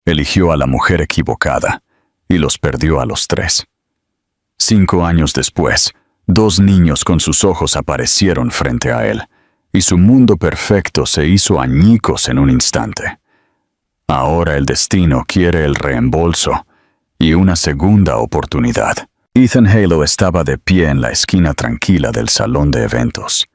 Eligió a la mujer equivocada y los perdió a los 3. 5 años después, 2 niños con sus ojos aparecieron frente a él, y su mundo perfecto se hizo añicos en un instante. Ahora el destino quiere el reembolso y una segunda oportunidad. Ethan Halo estaba de pie en la esquina tranquila del salón de eventos.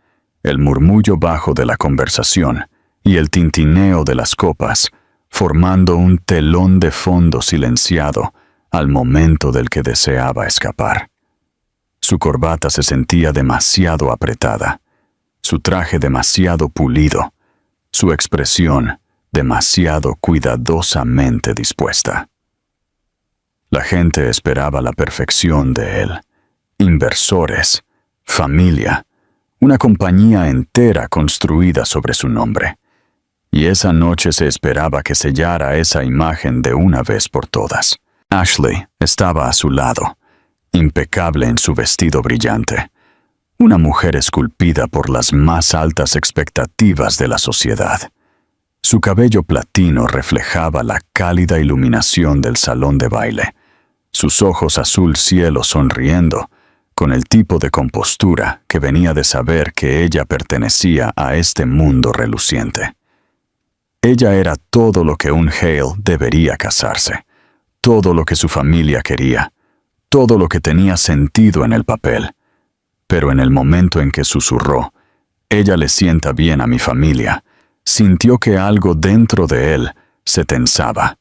El murmullo bajo de la conversación y el tintineo de las copas, formando un telón de fondo silenciado al momento del que deseaba escapar. Su corbata se sentía demasiado apretada, su traje demasiado pulido, su expresión demasiado cuidadosamente dispuesta. La gente esperaba la perfección de él. Inversores, familia, una compañía entera construida sobre su nombre. Y esa noche se esperaba que sellara esa imagen de una vez por todas. Ashley estaba a su lado, impecable en su vestido brillante, una mujer esculpida por las más altas expectativas de la sociedad. Su cabello platino reflejaba la cálida iluminación del salón de baile, sus ojos azul cielo sonriendo, con el tipo de compostura que venía de saber que ella pertenecía a este mundo reluciente. Ella era todo lo que un Hale debería casarse, todo lo que su familia quería, todo lo que tenía sentido en el papel. Pero en el momento en que susurró, «Ella le sienta bien a mi familia», sintió que algo dentro de él se tensaba,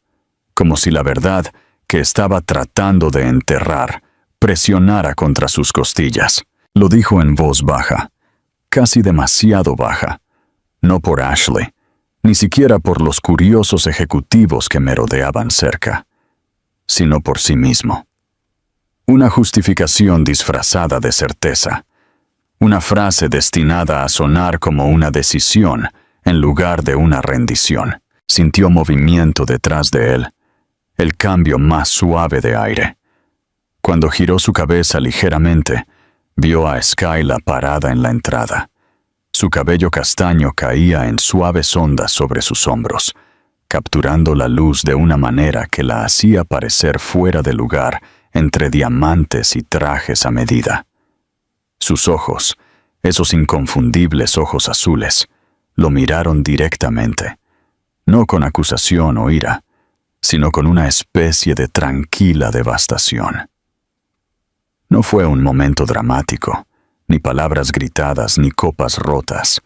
como si la verdad que estaba tratando de enterrar presionara contra sus costillas. Lo dijo en voz baja, casi demasiado baja, no por Ashley, ni siquiera por los curiosos ejecutivos que merodeaban cerca, sino por sí mismo. Una justificación disfrazada de certeza, una frase destinada a sonar como una decisión en lugar de una rendición. Sintió movimiento detrás de él, el cambio más suave de aire. Cuando giró su cabeza ligeramente, vio a Skyla parada en la entrada. Su cabello castaño caía en suaves ondas sobre sus hombros, capturando la luz de una manera que la hacía parecer fuera de lugar entre diamantes y trajes a medida. Sus ojos, esos inconfundibles ojos azules, lo miraron directamente, no con acusación o ira, sino con una especie de tranquila devastación. No fue un momento dramático, ni palabras gritadas, ni copas rotas,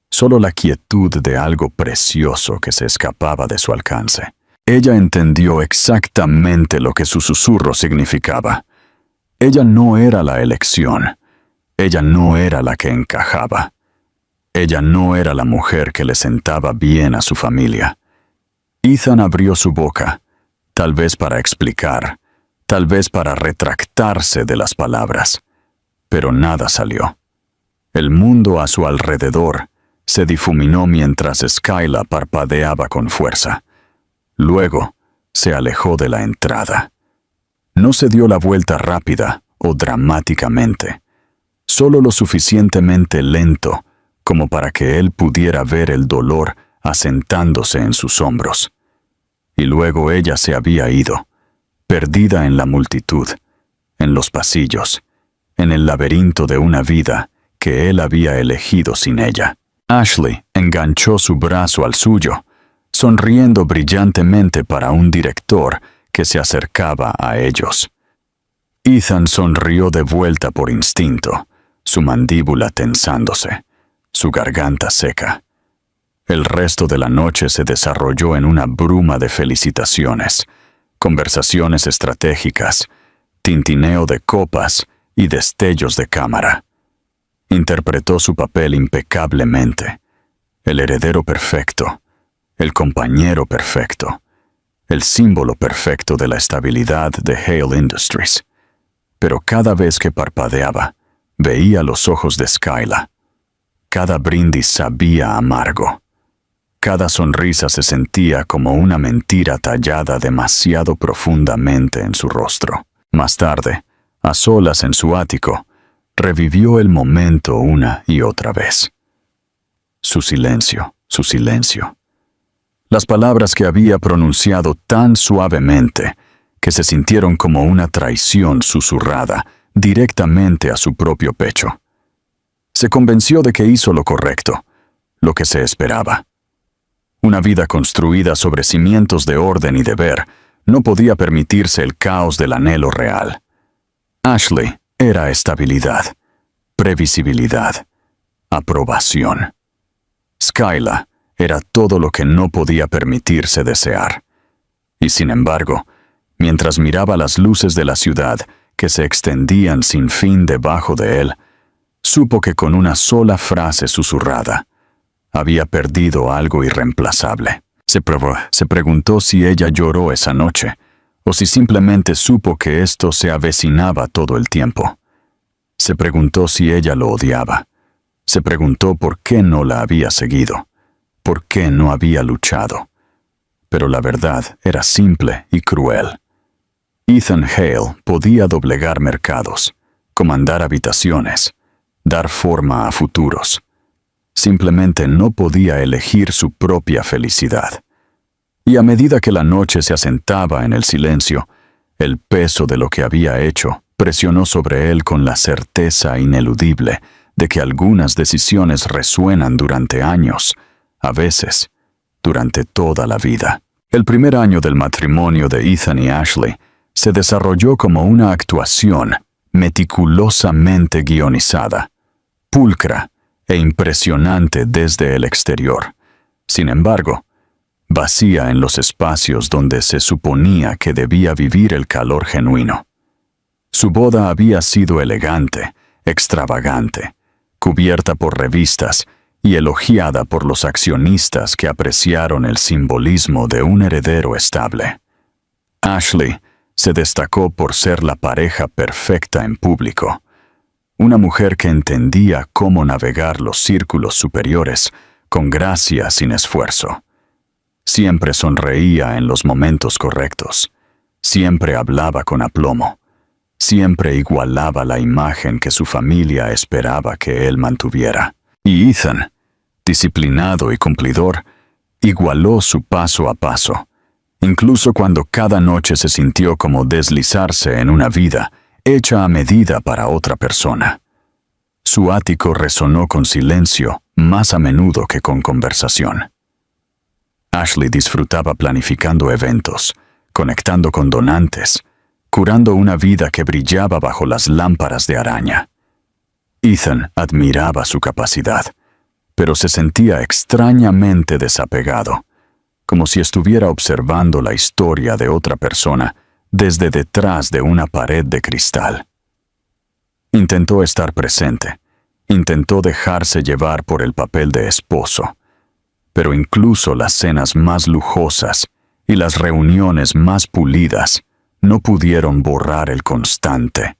solo la quietud de algo precioso que se escapaba de su alcance. Ella entendió exactamente lo que su susurro significaba. Ella no era la elección, ella no era la que encajaba. Ella no era la mujer que le sentaba bien a su familia. Ethan abrió su boca, tal vez para explicar, tal vez para retractarse de las palabras, pero nada salió. El mundo a su alrededor se difuminó mientras Skyla parpadeaba con fuerza. Luego se alejó de la entrada. No se dio la vuelta rápida o dramáticamente, solo lo suficientemente lento como para que él pudiera ver el dolor asentándose en sus hombros. Y luego ella se había ido, perdida en la multitud, en los pasillos, en el laberinto de una vida que él había elegido sin ella. Ashley enganchó su brazo al suyo, sonriendo brillantemente para un director que se acercaba a ellos. Ethan sonrió de vuelta por instinto, su mandíbula tensándose, su garganta seca. El resto de la noche se desarrolló en una bruma de felicitaciones, conversaciones estratégicas, tintineo de copas y destellos de cámara. Interpretó su papel impecablemente, el heredero perfecto, el compañero perfecto, el símbolo perfecto de la estabilidad de Hale Industries. Pero cada vez que parpadeaba, veía los ojos de Skyla. Cada brindis sabía amargo. Cada sonrisa se sentía como una mentira tallada demasiado profundamente en su rostro. Más tarde, a solas en su ático, revivió el momento una y otra vez. Su silencio, su silencio. Las palabras que había pronunciado tan suavemente que se sintieron como una traición susurrada directamente a su propio pecho. Se convenció de que hizo lo correcto, lo que se esperaba. Una vida construida sobre cimientos de orden y deber no podía permitirse el caos del anhelo real. Ashley era estabilidad, previsibilidad, aprobación. Skyla era todo lo que no podía permitirse desear. Y sin embargo, mientras miraba las luces de la ciudad que se extendían sin fin debajo de él, supo que con una sola frase susurrada había perdido algo irreemplazable. Se preguntó si ella lloró esa noche, o si simplemente supo que esto se avecinaba todo el tiempo. Se preguntó si ella lo odiaba. Se preguntó por qué no la había seguido, por qué no había luchado. Pero la verdad era simple y cruel. Ethan Hale podía doblegar mercados, comandar habitaciones, dar forma a futuros. Simplemente no podía elegir su propia felicidad. Y a medida que la noche se asentaba en el silencio, el peso de lo que había hecho presionó sobre él con la certeza ineludible de que algunas decisiones resuenan durante años, a veces, durante toda la vida. El primer año del matrimonio de Ethan y Ashley se desarrolló como una actuación meticulosamente guionizada, pulcra e impresionante desde el exterior. Sin embargo, vacía en los espacios donde se suponía que debía vivir el calor genuino. Su boda había sido elegante, extravagante, cubierta por revistas y elogiada por los accionistas que apreciaron el simbolismo de un heredero estable. Ashley se destacó por ser la pareja perfecta en público, una mujer que entendía cómo navegar los círculos superiores con gracia sin esfuerzo. Siempre sonreía en los momentos correctos, siempre hablaba con aplomo, siempre igualaba la imagen que su familia esperaba que él mantuviera. Y Ethan, disciplinado y cumplidor, igualó su paso a paso, incluso cuando cada noche se sintió como deslizarse en una vida hecha a medida para otra persona. Su ático resonó con silencio más a menudo que con conversación. Ashley disfrutaba planificando eventos, conectando con donantes, curando una vida que brillaba bajo las lámparas de araña. Ethan admiraba su capacidad, pero se sentía extrañamente desapegado, como si estuviera observando la historia de otra persona desde detrás de una pared de cristal. Intentó estar presente, intentó dejarse llevar por el papel de esposo, pero incluso las cenas más lujosas y las reuniones más pulidas no pudieron borrar el constante,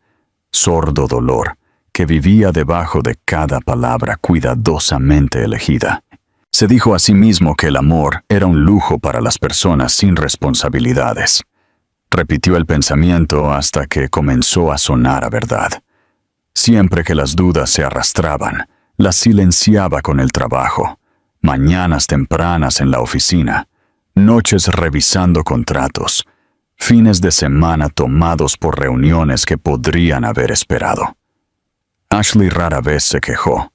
sordo dolor que vivía debajo de cada palabra cuidadosamente elegida. Se dijo a sí mismo que el amor era un lujo para las personas sin responsabilidades. Repitió el pensamiento hasta que comenzó a sonar a verdad. Siempre que las dudas se arrastraban, las silenciaba con el trabajo, mañanas tempranas en la oficina, noches revisando contratos, fines de semana tomados por reuniones que podrían haber esperado. Ashley rara vez se quejó.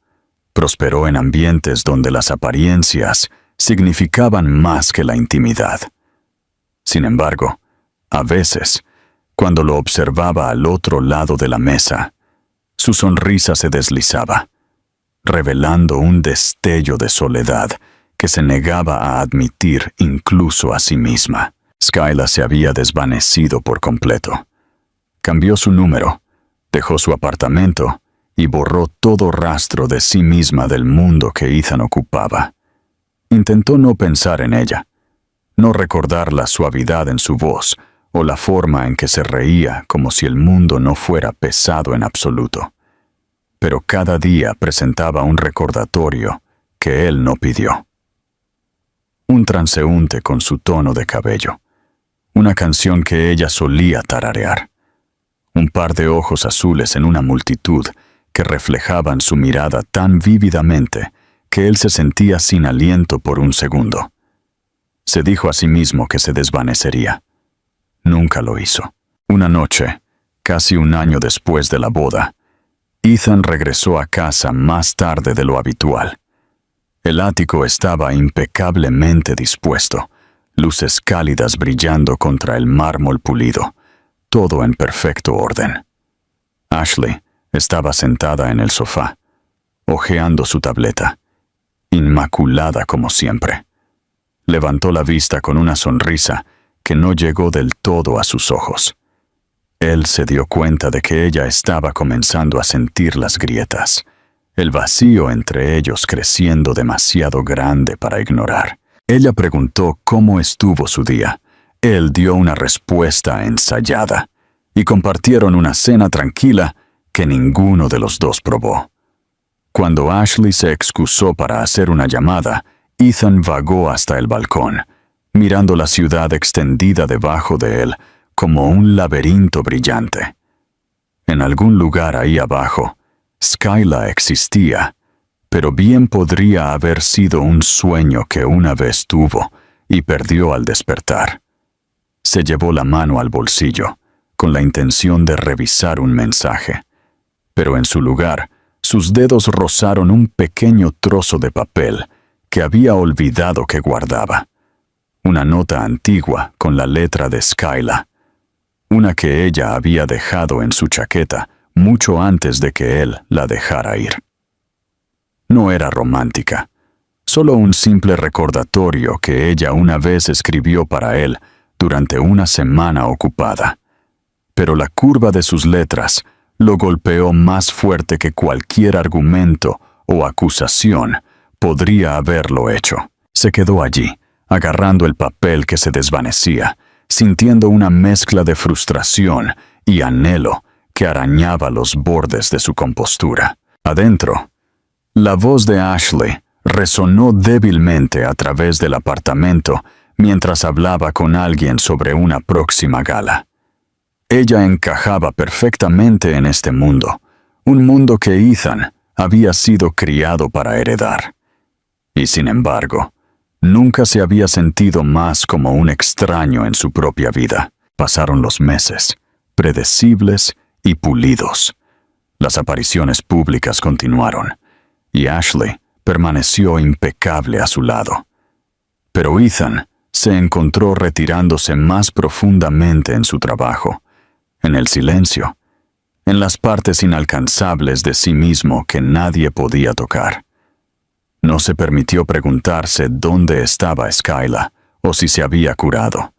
Prosperó en ambientes donde las apariencias significaban más que la intimidad. Sin embargo, a veces, cuando lo observaba al otro lado de la mesa, su sonrisa se deslizaba, revelando un destello de soledad que se negaba a admitir incluso a sí misma. Skyla se había desvanecido por completo. Cambió su número, dejó su apartamento y borró todo rastro de sí misma del mundo que Ethan ocupaba. Intentó no pensar en ella, no recordar la suavidad en su voz o la forma en que se reía como si el mundo no fuera pesado en absoluto. Pero cada día presentaba un recordatorio que él no pidió. Un transeúnte con su tono de cabello, una canción que ella solía tararear, un par de ojos azules en una multitud que reflejaban su mirada tan vívidamente que él se sentía sin aliento por un segundo. Se dijo a sí mismo que se desvanecería. Nunca lo hizo. Una noche, casi un año después de la boda, Ethan regresó a casa más tarde de lo habitual. El ático estaba impecablemente dispuesto, luces cálidas brillando contra el mármol pulido, todo en perfecto orden. Ashley estaba sentada en el sofá, hojeando su tableta, inmaculada como siempre. Levantó la vista con una sonrisa que no llegó del todo a sus ojos. Él se dio cuenta de que ella estaba comenzando a sentir las grietas, el vacío entre ellos creciendo demasiado grande para ignorar. Ella preguntó cómo estuvo su día. Él dio una respuesta ensayada, y compartieron una cena tranquila que ninguno de los dos probó. Cuando Ashley se excusó para hacer una llamada, Ethan vagó hasta el balcón, mirando la ciudad extendida debajo de él como un laberinto brillante. En algún lugar ahí abajo, Skyla existía, pero bien podría haber sido un sueño que una vez tuvo y perdió al despertar. Se llevó la mano al bolsillo, con la intención de revisar un mensaje, pero en su lugar, sus dedos rozaron un pequeño trozo de papel que había olvidado que guardaba. Una nota antigua con la letra de Skyla, una que ella había dejado en su chaqueta mucho antes de que él la dejara ir. No era romántica, solo un simple recordatorio que ella una vez escribió para él durante una semana ocupada. Pero la curva de sus letras lo golpeó más fuerte que cualquier argumento o acusación podría haberlo hecho. Se quedó allí, agarrando el papel que se desvanecía, sintiendo una mezcla de frustración y anhelo que arañaba los bordes de su compostura. Adentro, la voz de Ashley resonó débilmente a través del apartamento mientras hablaba con alguien sobre una próxima gala. Ella encajaba perfectamente en este mundo, un mundo que Ethan había sido criado para heredar. Y sin embargo, nunca se había sentido más como un extraño en su propia vida. Pasaron los meses, predecibles y pulidos. Las apariciones públicas continuaron, y Ashley permaneció impecable a su lado. Pero Ethan se encontró retirándose más profundamente en su trabajo, en el silencio, en las partes inalcanzables de sí mismo que nadie podía tocar. No se permitió preguntarse dónde estaba Skyla o si se había curado.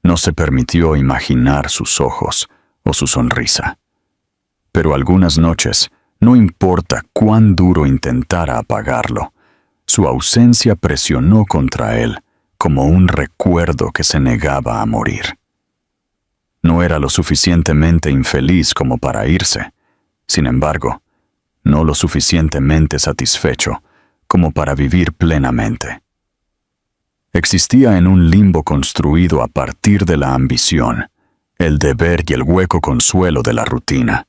No se permitió imaginar sus ojos o su sonrisa. Pero algunas noches, no importa cuán duro intentara apagarlo, su ausencia presionó contra él como un recuerdo que se negaba a morir. No era lo suficientemente infeliz como para irse, sin embargo, no lo suficientemente satisfecho como para vivir plenamente. Existía en un limbo construido a partir de la ambición, el deber y el hueco consuelo de la rutina.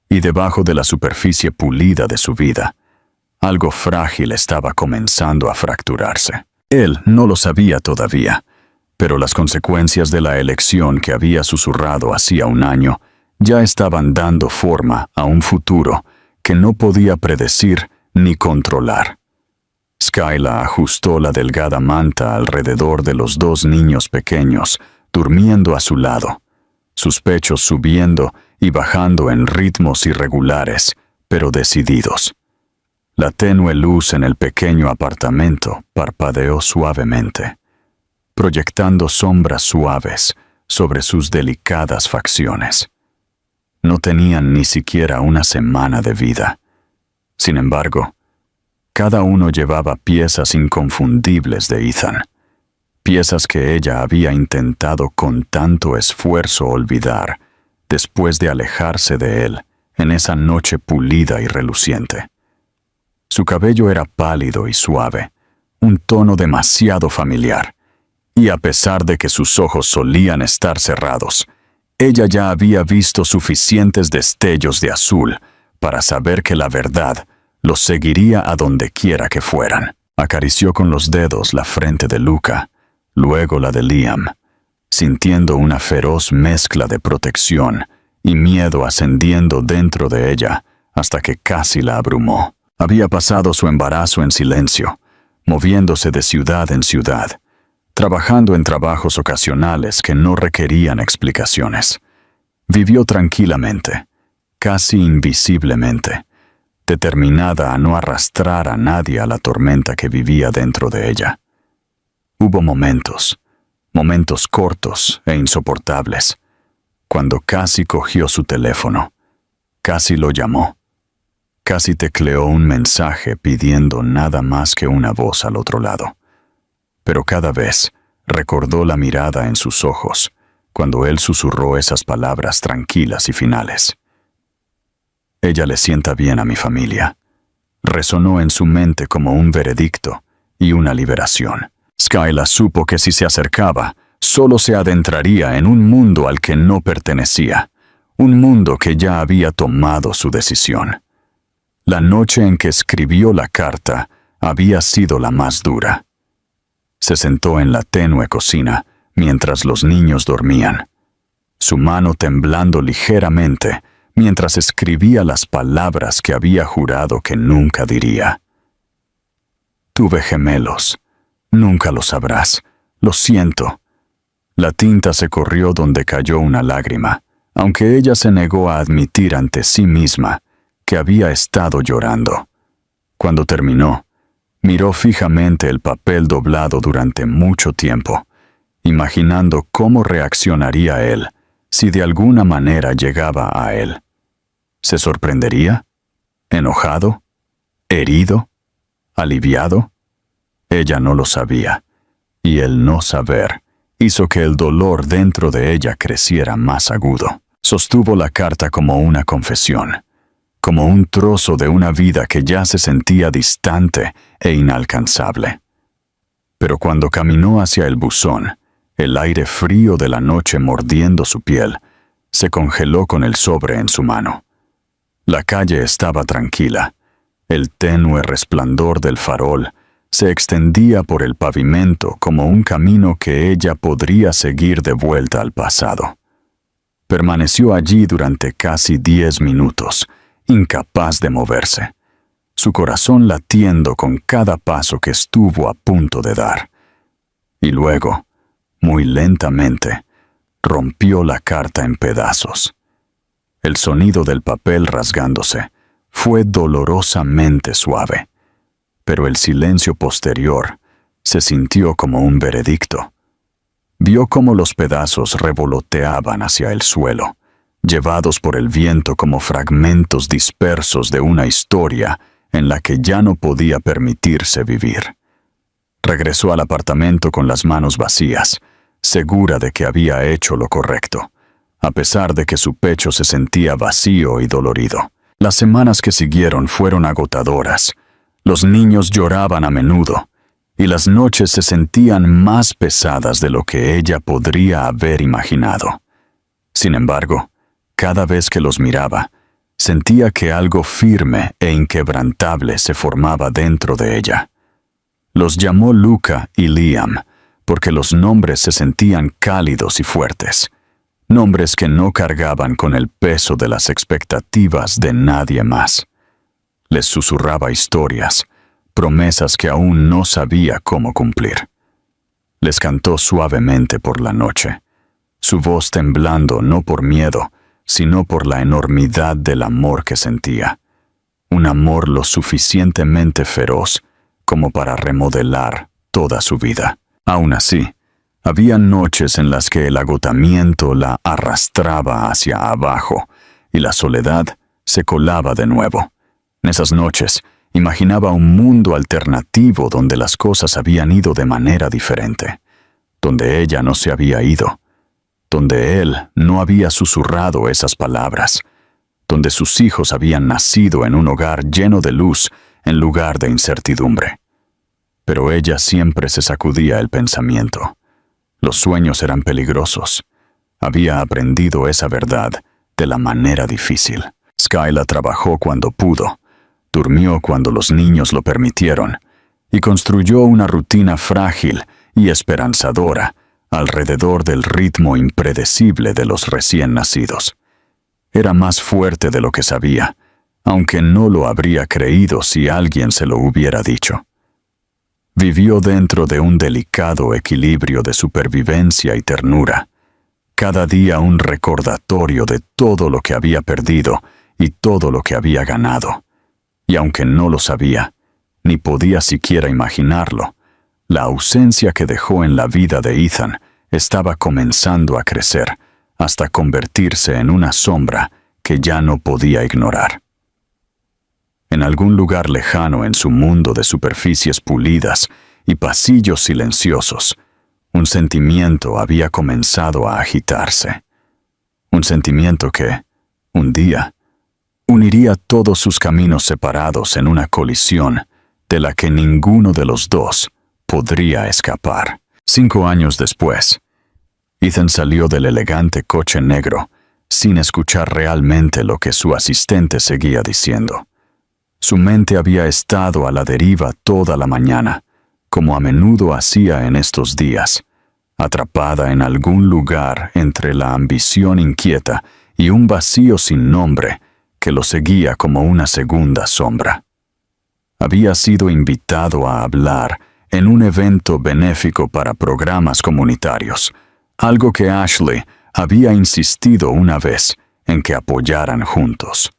Y debajo de la superficie pulida de su vida, algo frágil estaba comenzando a fracturarse. Él no lo sabía todavía, pero las consecuencias de la elección que había susurrado hacía un año ya estaban dando forma a un futuro que no podía predecir ni controlar. Skyla ajustó la delgada manta alrededor de los dos niños pequeños, durmiendo a su lado, sus pechos subiendo y bajando en ritmos irregulares, pero decididos. La tenue luz en el pequeño apartamento parpadeó suavemente, proyectando sombras suaves sobre sus delicadas facciones. No tenían ni siquiera una semana de vida. Sin embargo, cada uno llevaba piezas inconfundibles de Ethan, piezas que ella había intentado con tanto esfuerzo olvidar después de alejarse de él en esa noche pulida y reluciente. Su cabello era pálido y suave, un tono demasiado familiar, y a pesar de que sus ojos solían estar cerrados, ella ya había visto suficientes destellos de azul para saber que la verdad los seguiría a donde quiera que fueran. Acarició con los dedos la frente de Luca, luego la de Liam, sintiendo una feroz mezcla de protección y miedo ascendiendo dentro de ella hasta que casi la abrumó. Había pasado su embarazo en silencio, moviéndose de ciudad en ciudad, trabajando en trabajos ocasionales que no requerían explicaciones. Vivió tranquilamente, casi invisiblemente, determinada a no arrastrar a nadie a la tormenta que vivía dentro de ella. Hubo momentos cortos e insoportables, cuando casi cogió su teléfono, casi lo llamó, casi tecleó un mensaje pidiendo nada más que una voz al otro lado. Pero cada vez recordó la mirada en sus ojos cuando él susurró esas palabras tranquilas y finales. Ella le sienta bien a mi familia. Resonó en su mente como un veredicto y una liberación. Skyla supo que si se acercaba, solo se adentraría en un mundo al que no pertenecía, un mundo que ya había tomado su decisión. La noche en que escribió la carta había sido la más dura. Se sentó en la tenue cocina mientras los niños dormían, su mano temblando ligeramente mientras escribía las palabras que había jurado que nunca diría. Tuve gemelos. Nunca lo sabrás. Lo siento. La tinta se corrió donde cayó una lágrima, aunque ella se negó a admitir ante sí misma que había estado llorando. Cuando terminó, miró fijamente el papel doblado durante mucho tiempo, imaginando cómo reaccionaría él si de alguna manera llegaba a él. ¿Se sorprendería? ¿Enojado? ¿Herido? ¿Aliviado? Ella no lo sabía, y el no saber hizo que el dolor dentro de ella creciera más agudo. Sostuvo la carta como una confesión, como un trozo de una vida que ya se sentía distante e inalcanzable. Pero cuando caminó hacia el buzón, el aire frío de la noche mordiendo su piel, se congeló con el sobre en su mano. La calle estaba tranquila. El tenue resplandor del farol se extendía por el pavimento como un camino que ella podría seguir de vuelta al pasado. Permaneció allí durante casi 10 minutos, incapaz de moverse, su corazón latiendo con cada paso que estuvo a punto de dar. Y luego, muy lentamente, rompió la carta en pedazos. El sonido del papel rasgándose fue dolorosamente suave, pero el silencio posterior se sintió como un veredicto. Vio cómo los pedazos revoloteaban hacia el suelo, llevados por el viento como fragmentos dispersos de una historia en la que ya no podía permitirse vivir. Regresó al apartamento con las manos vacías, segura de que había hecho lo correcto, a pesar de que su pecho se sentía vacío y dolorido. Las semanas que siguieron fueron agotadoras. Los niños lloraban a menudo, y las noches se sentían más pesadas de lo que ella podría haber imaginado. Sin embargo, cada vez que los miraba, sentía que algo firme e inquebrantable se formaba dentro de ella. Los llamó Luca y Liam, porque los nombres se sentían cálidos y fuertes, nombres que no cargaban con el peso de las expectativas de nadie más. Les susurraba historias, promesas que aún no sabía cómo cumplir. Les cantó suavemente por la noche, su voz temblando no por miedo, sino por la enormidad del amor que sentía. Un amor lo suficientemente feroz como para remodelar toda su vida. Aún así, había noches en las que el agotamiento la arrastraba hacia abajo y la soledad se colaba de nuevo. En esas noches, imaginaba un mundo alternativo donde las cosas habían ido de manera diferente, donde ella no se había ido, donde él no había susurrado esas palabras, donde sus hijos habían nacido en un hogar lleno de luz en lugar de incertidumbre. Pero ella siempre se sacudía el pensamiento. Los sueños eran peligrosos. Había aprendido esa verdad de la manera difícil. Skyla trabajó cuando pudo, durmió cuando los niños lo permitieron, y construyó una rutina frágil y esperanzadora alrededor del ritmo impredecible de los recién nacidos. Era más fuerte de lo que sabía, aunque no lo habría creído si alguien se lo hubiera dicho. Vivió dentro de un delicado equilibrio de supervivencia y ternura, cada día un recordatorio de todo lo que había perdido y todo lo que había ganado. Y aunque no lo sabía, ni podía siquiera imaginarlo, la ausencia que dejó en la vida de Ethan estaba comenzando a crecer hasta convertirse en una sombra que ya no podía ignorar. En algún lugar lejano en su mundo de superficies pulidas y pasillos silenciosos, un sentimiento había comenzado a agitarse. Un sentimiento que, un día, uniría todos sus caminos separados en una colisión de la que ninguno de los dos podría escapar. 5 años después, Ethan salió del elegante coche negro sin escuchar realmente lo que su asistente seguía diciendo. Su mente había estado a la deriva toda la mañana, como a menudo hacía en estos días, atrapada en algún lugar entre la ambición inquieta y un vacío sin nombre que lo seguía como una segunda sombra. Había sido invitado a hablar en un evento benéfico para programas comunitarios, algo que Ashley había insistido una vez en que apoyaran juntos.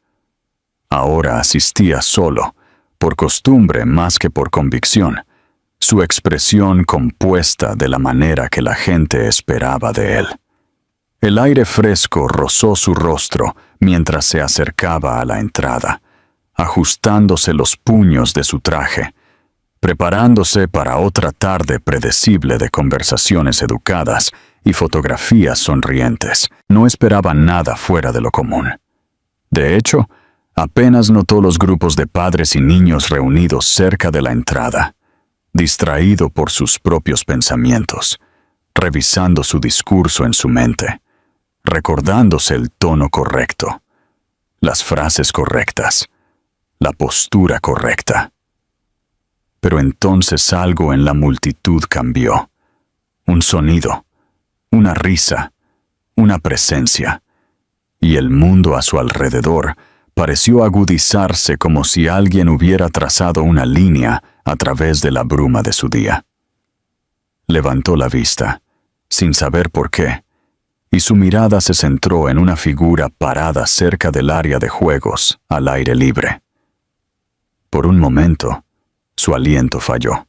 Ahora asistía solo, por costumbre más que por convicción, su expresión compuesta de la manera que la gente esperaba de él. El aire fresco rozó su rostro mientras se acercaba a la entrada, ajustándose los puños de su traje, preparándose para otra tarde predecible de conversaciones educadas y fotografías sonrientes. No esperaba nada fuera de lo común. De hecho, apenas notó los grupos de padres y niños reunidos cerca de la entrada, distraído por sus propios pensamientos, revisando su discurso en su mente, recordándose el tono correcto, las frases correctas, la postura correcta. Pero entonces algo en la multitud cambió. Un sonido, una risa, una presencia, y el mundo a su alrededor pareció agudizarse como si alguien hubiera trazado una línea a través de la bruma de su día. Levantó la vista, sin saber por qué, y su mirada se centró en una figura parada cerca del área de juegos, al aire libre. Por un momento, su aliento falló.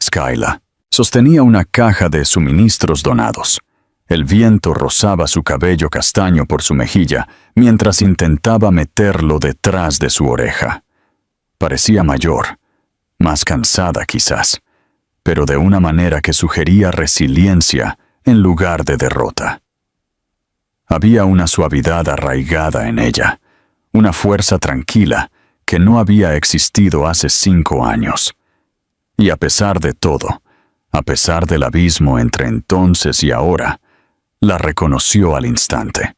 Skyla sostenía una caja de suministros donados. El viento rozaba su cabello castaño por su mejilla mientras intentaba meterlo detrás de su oreja. Parecía mayor, más cansada quizás, pero de una manera que sugería resiliencia en lugar de derrota. Había una suavidad arraigada en ella, una fuerza tranquila que no había existido hace 5 años. Y a pesar de todo, a pesar del abismo entre entonces y ahora, la reconoció al instante.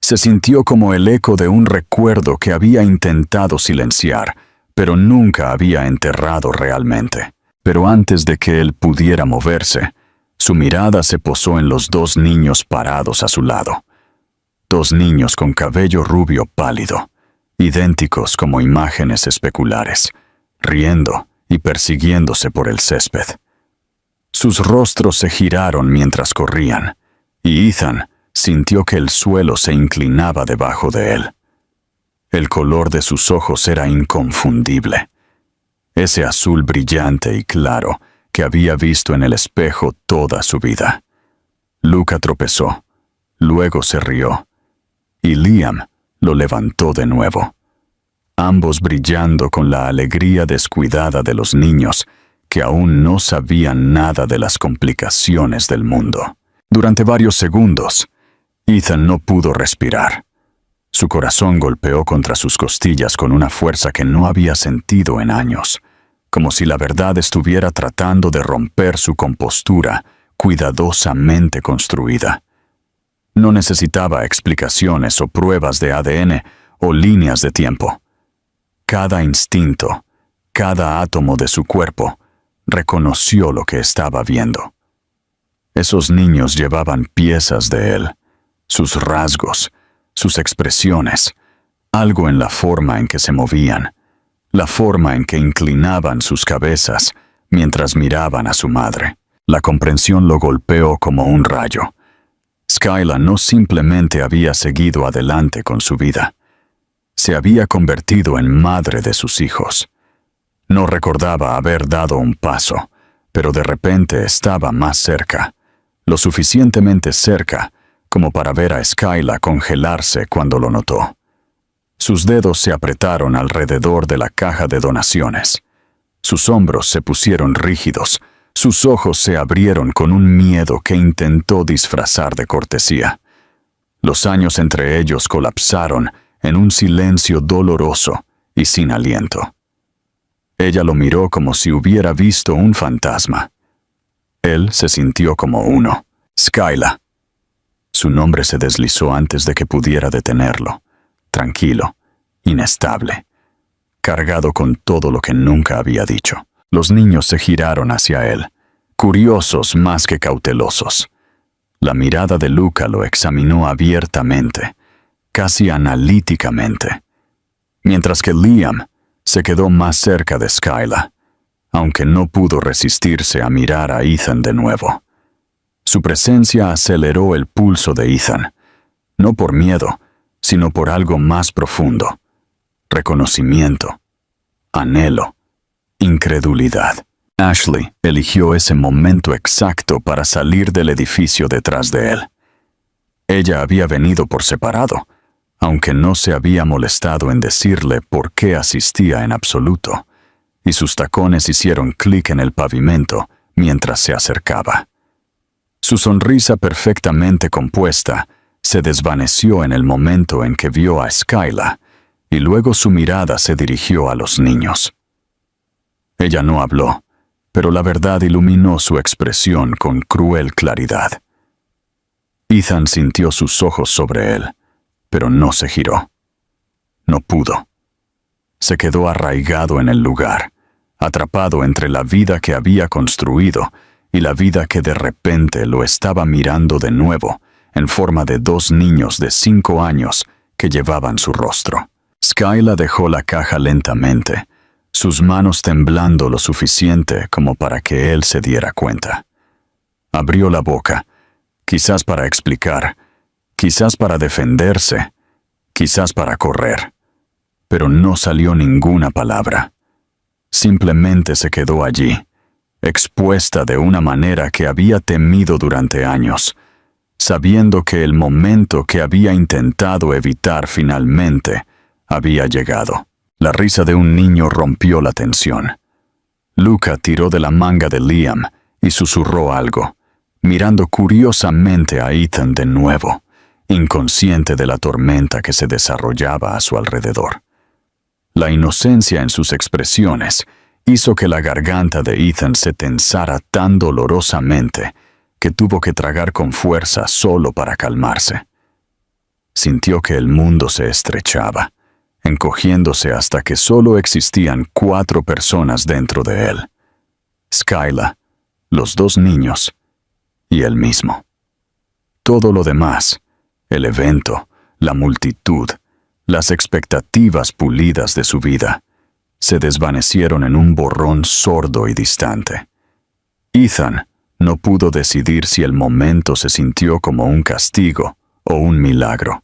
Se sintió como el eco de un recuerdo que había intentado silenciar, pero nunca había enterrado realmente. Pero antes de que él pudiera moverse, su mirada se posó en los 2 niños parados a su lado. 2 niños con cabello rubio pálido, idénticos como imágenes especulares, riendo y persiguiéndose por el césped. Sus rostros se giraron mientras corrían, y Ethan sintió que el suelo se inclinaba debajo de él. El color de sus ojos era inconfundible. Ese azul brillante y claro que había visto en el espejo toda su vida. Luca tropezó, luego se rió, y Liam lo levantó de nuevo, ambos brillando con la alegría descuidada de los niños que aún no sabían nada de las complicaciones del mundo. Durante varios segundos, Ethan no pudo respirar. Su corazón golpeó contra sus costillas con una fuerza que no había sentido en años, como si la verdad estuviera tratando de romper su compostura cuidadosamente construida. No necesitaba explicaciones o pruebas de ADN o líneas de tiempo. Cada instinto, cada átomo de su cuerpo, reconoció lo que estaba viendo. Esos niños llevaban piezas de él, sus rasgos, sus expresiones, algo en la forma en que se movían, la forma en que inclinaban sus cabezas mientras miraban a su madre. La comprensión lo golpeó como un rayo. Skyla no simplemente había seguido adelante con su vida, se había convertido en madre de sus hijos. No recordaba haber dado un paso, pero de repente estaba más cerca, lo suficientemente cerca como para ver a Skyla congelarse cuando lo notó. Sus dedos se apretaron alrededor de la caja de donaciones. Sus hombros se pusieron rígidos, sus ojos se abrieron con un miedo que intentó disfrazar de cortesía. Los años entre ellos colapsaron en un silencio doloroso y sin aliento. Ella lo miró como si hubiera visto un fantasma. Él se sintió como uno. Skyla. Su nombre se deslizó antes de que pudiera detenerlo. Tranquilo, inestable, cargado con todo lo que nunca había dicho. Los niños se giraron hacia él, curiosos más que cautelosos. La mirada de Luca lo examinó abiertamente, casi analíticamente, mientras que Liam se quedó más cerca de Skyla, aunque no pudo resistirse a mirar a Ethan de nuevo. Su presencia aceleró el pulso de Ethan, no por miedo, sino por algo más profundo: reconocimiento, anhelo, incredulidad. Ashley eligió ese momento exacto para salir del edificio detrás de él. Ella había venido por separado, aunque no se había molestado en decirle por qué asistía en absoluto, y sus tacones hicieron clic en el pavimento mientras se acercaba. Su sonrisa perfectamente compuesta se desvaneció en el momento en que vio a Skyla, y luego su mirada se dirigió a los niños. Ella no habló, pero la verdad iluminó su expresión con cruel claridad. Ethan sintió sus ojos sobre él, pero no se giró. No pudo. Se quedó arraigado en el lugar, atrapado entre la vida que había construido y la vida que de repente lo estaba mirando de nuevo, en forma de dos niños de 5 años que llevaban su rostro. Skyla dejó la caja lentamente, sus manos temblando lo suficiente como para que él se diera cuenta. Abrió la boca, quizás para explicar, quizás para defenderse, quizás para correr, pero no salió ninguna palabra. Simplemente se quedó allí, expuesta de una manera que había temido durante años, sabiendo que el momento que había intentado evitar finalmente había llegado. La risa de un niño rompió la tensión. Luca tiró de la manga de Liam y susurró algo, mirando curiosamente a Ethan de nuevo, inconsciente de la tormenta que se desarrollaba a su alrededor. La inocencia en sus expresiones hizo que la garganta de Ethan se tensara tan dolorosamente que tuvo que tragar con fuerza solo para calmarse. Sintió que el mundo se estrechaba, encogiéndose hasta que solo existían 4 personas dentro de él: Skyla, los 2 niños y él mismo. Todo lo demás, el evento, la multitud, las expectativas pulidas de su vida, se desvanecieron en un borrón sordo y distante. Ethan no pudo decidir si el momento se sintió como un castigo o un milagro,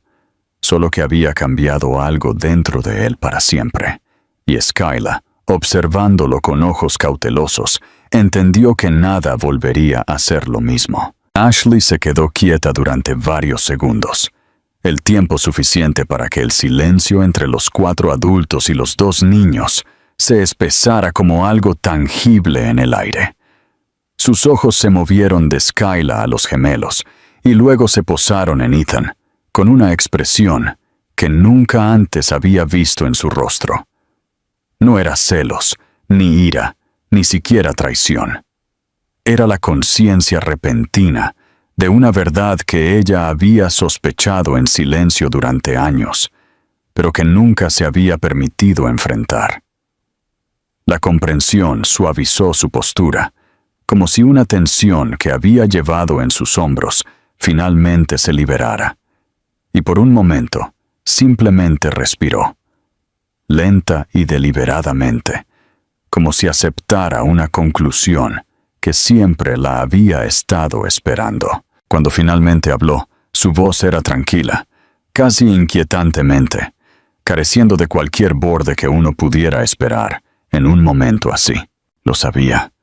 solo que había cambiado algo dentro de él para siempre, y Skyla, observándolo con ojos cautelosos, entendió que nada volvería a ser lo mismo. Ashley se quedó quieta durante varios segundos, el tiempo suficiente para que el silencio entre los 4 adultos y los 2 niños se espesara como algo tangible en el aire. Sus ojos se movieron de Skyla a los gemelos y luego se posaron en Ethan, con una expresión que nunca antes había visto en su rostro. No era celos, ni ira, ni siquiera traición. Era la conciencia repentina de una verdad que ella había sospechado en silencio durante años, pero que nunca se había permitido enfrentar. La comprensión suavizó su postura, como si una tensión que había llevado en sus hombros finalmente se liberara. Y por un momento, simplemente respiró, lenta y deliberadamente, como si aceptara una conclusión que siempre la había estado esperando. Cuando finalmente habló, su voz era tranquila, casi inquietantemente, careciendo de cualquier borde que uno pudiera esperar en un momento así. Lo sabía,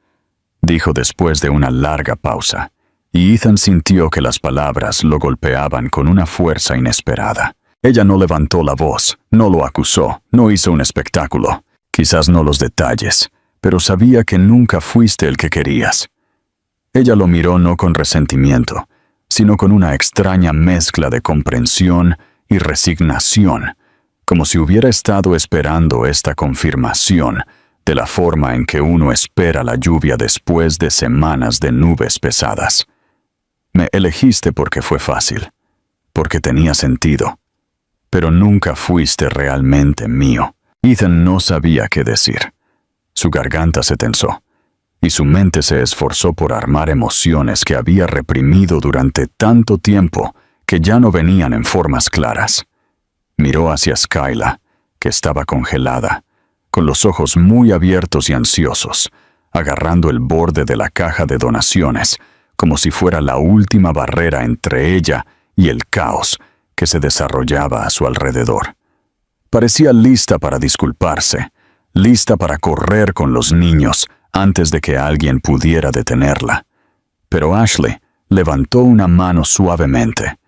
dijo después de una larga pausa, y Ethan sintió que las palabras lo golpeaban con una fuerza inesperada. Ella no levantó la voz, no lo acusó, no hizo un espectáculo. Quizás no los detalles, pero sabía que nunca fuiste el que querías. Ella lo miró no con resentimiento, sino con una extraña mezcla de comprensión y resignación, como si hubiera estado esperando esta confirmación de la forma en que uno espera la lluvia después de semanas de nubes pesadas. Me elegiste porque fue fácil, porque tenía sentido, pero nunca fuiste realmente mío. Ethan no sabía qué decir. Su garganta se tensó, y su mente se esforzó por armar emociones que había reprimido durante tanto tiempo que ya no venían en formas claras. Miró hacia Skyla, que estaba congelada, con los ojos muy abiertos y ansiosos, agarrando el borde de la caja de donaciones, como si fuera la última barrera entre ella y el caos que se desarrollaba a su alrededor. Parecía lista para disculparse, lista para correr con los niños antes de que alguien pudiera detenerla. Pero Ashley levantó una mano suavemente,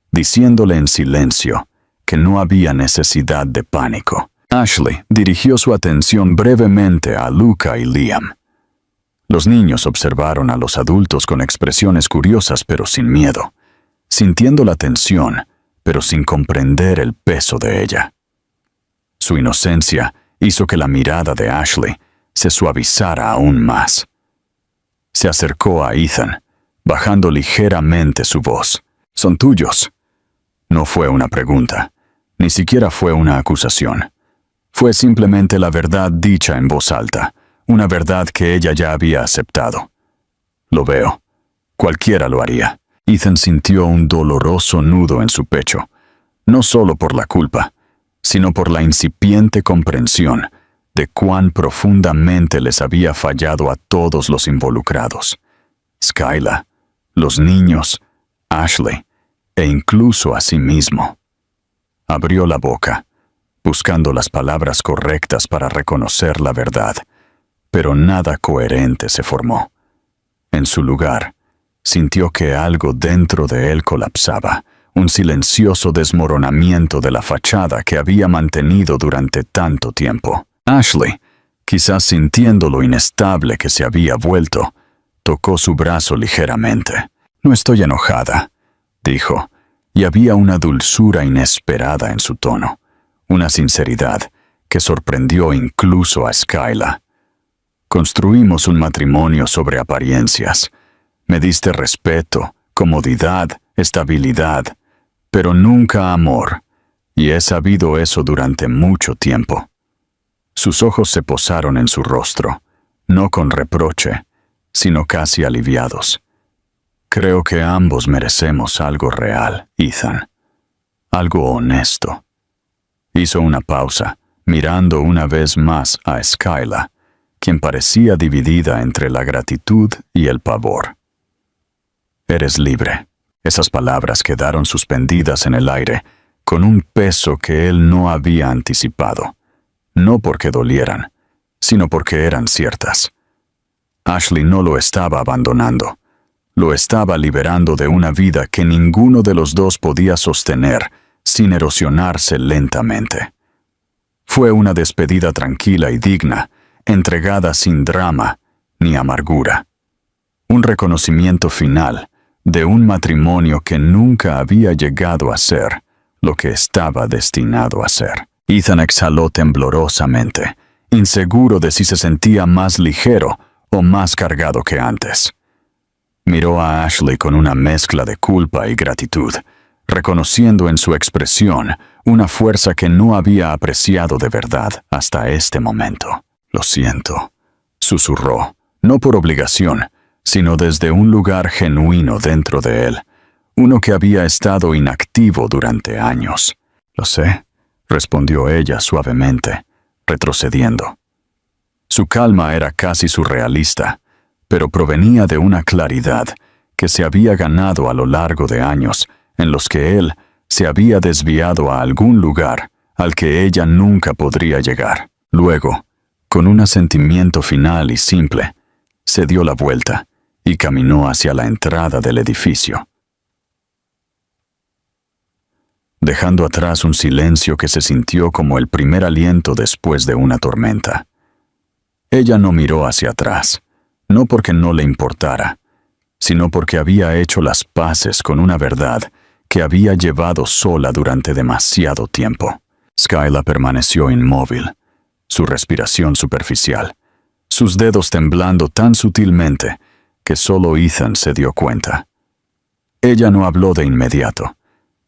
diciéndole en silencio que no había necesidad de pánico. Ashley dirigió su atención brevemente a Luca y Liam. Los niños observaron a los adultos con expresiones curiosas pero sin miedo, sintiendo la tensión, pero sin comprender el peso de ella. Su inocencia hizo que la mirada de Ashley se suavizara aún más. Se acercó a Ethan, bajando ligeramente su voz. «Son tuyos». No fue una pregunta, ni siquiera fue una acusación. Fue simplemente la verdad dicha en voz alta, una verdad que ella ya había aceptado. «Lo veo. Cualquiera lo haría». Ethan sintió un doloroso nudo en su pecho, no solo por la culpa, sino por la incipiente comprensión de cuán profundamente les había fallado a todos los involucrados. Skyla, los niños, Ashley, e incluso a sí mismo. Abrió la boca, buscando las palabras correctas para reconocer la verdad, pero nada coherente se formó. En su lugar, sintió que algo dentro de él colapsaba, un silencioso desmoronamiento de la fachada que había mantenido durante tanto tiempo. Ashley, quizás sintiendo lo inestable que se había vuelto, tocó su brazo ligeramente. «No estoy enojada», dijo, y había una dulzura inesperada en su tono, una sinceridad que sorprendió incluso a Skyla. «Construimos un matrimonio sobre apariencias. Me diste respeto, comodidad, estabilidad, pero nunca amor, y he sabido eso durante mucho tiempo». Sus ojos se posaron en su rostro, no con reproche, sino casi aliviados. «Creo que ambos merecemos algo real, Ethan. Algo honesto». Hizo una pausa, mirando una vez más a Skyla, quien parecía dividida entre la gratitud y el pavor. «Eres libre». Esas palabras quedaron suspendidas en el aire, con un peso que él no había anticipado. No porque dolieran, sino porque eran ciertas. Ashley no lo estaba abandonando. Lo estaba liberando de una vida que ninguno de los dos podía sostener sin erosionarse lentamente. Fue una despedida tranquila y digna, entregada sin drama ni amargura. Un reconocimiento final de un matrimonio que nunca había llegado a ser lo que estaba destinado a ser. Ethan exhaló temblorosamente, inseguro de si se sentía más ligero o más cargado que antes. Miró a Ashley con una mezcla de culpa y gratitud, reconociendo en su expresión una fuerza que no había apreciado de verdad hasta este momento. Lo siento, susurró, no por obligación, sino desde un lugar genuino dentro de él, uno que había estado inactivo durante años. Lo sé, respondió ella suavemente, retrocediendo. Su calma era casi surrealista, pero provenía de una claridad que se había ganado a lo largo de años en los que él se había desviado a algún lugar al que ella nunca podría llegar. Luego, con un asentimiento final y simple, se dio la vuelta y caminó hacia la entrada del edificio, dejando atrás un silencio que se sintió como el primer aliento después de una tormenta. Ella no miró hacia atrás, no porque no le importara, sino porque había hecho las paces con una verdad que había llevado sola durante demasiado tiempo. Skyla permaneció inmóvil, su respiración superficial, sus dedos temblando tan sutilmente que solo Ethan se dio cuenta. Ella no habló de inmediato,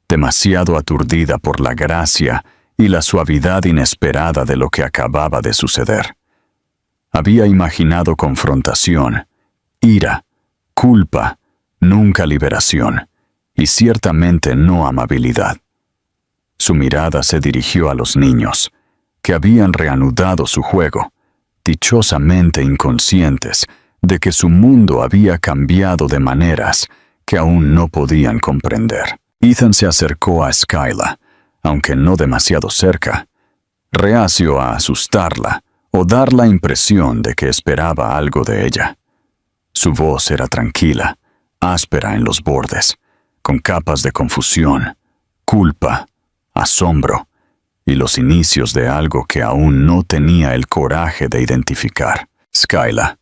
demasiado aturdida por la gracia y la suavidad inesperada de lo que acababa de suceder. Había imaginado confrontación, ira, culpa, nunca liberación, y ciertamente no amabilidad. Su mirada se dirigió a los niños, que habían reanudado su juego, dichosamente inconscientes de que su mundo había cambiado de maneras que aún no podían comprender. Ethan se acercó a Skyla, aunque no demasiado cerca, reacio a asustarla o dar la impresión de que esperaba algo de ella. Su voz era tranquila, áspera en los bordes, con capas de confusión, culpa, asombro y los inicios de algo que aún no tenía el coraje de identificar. Skyla,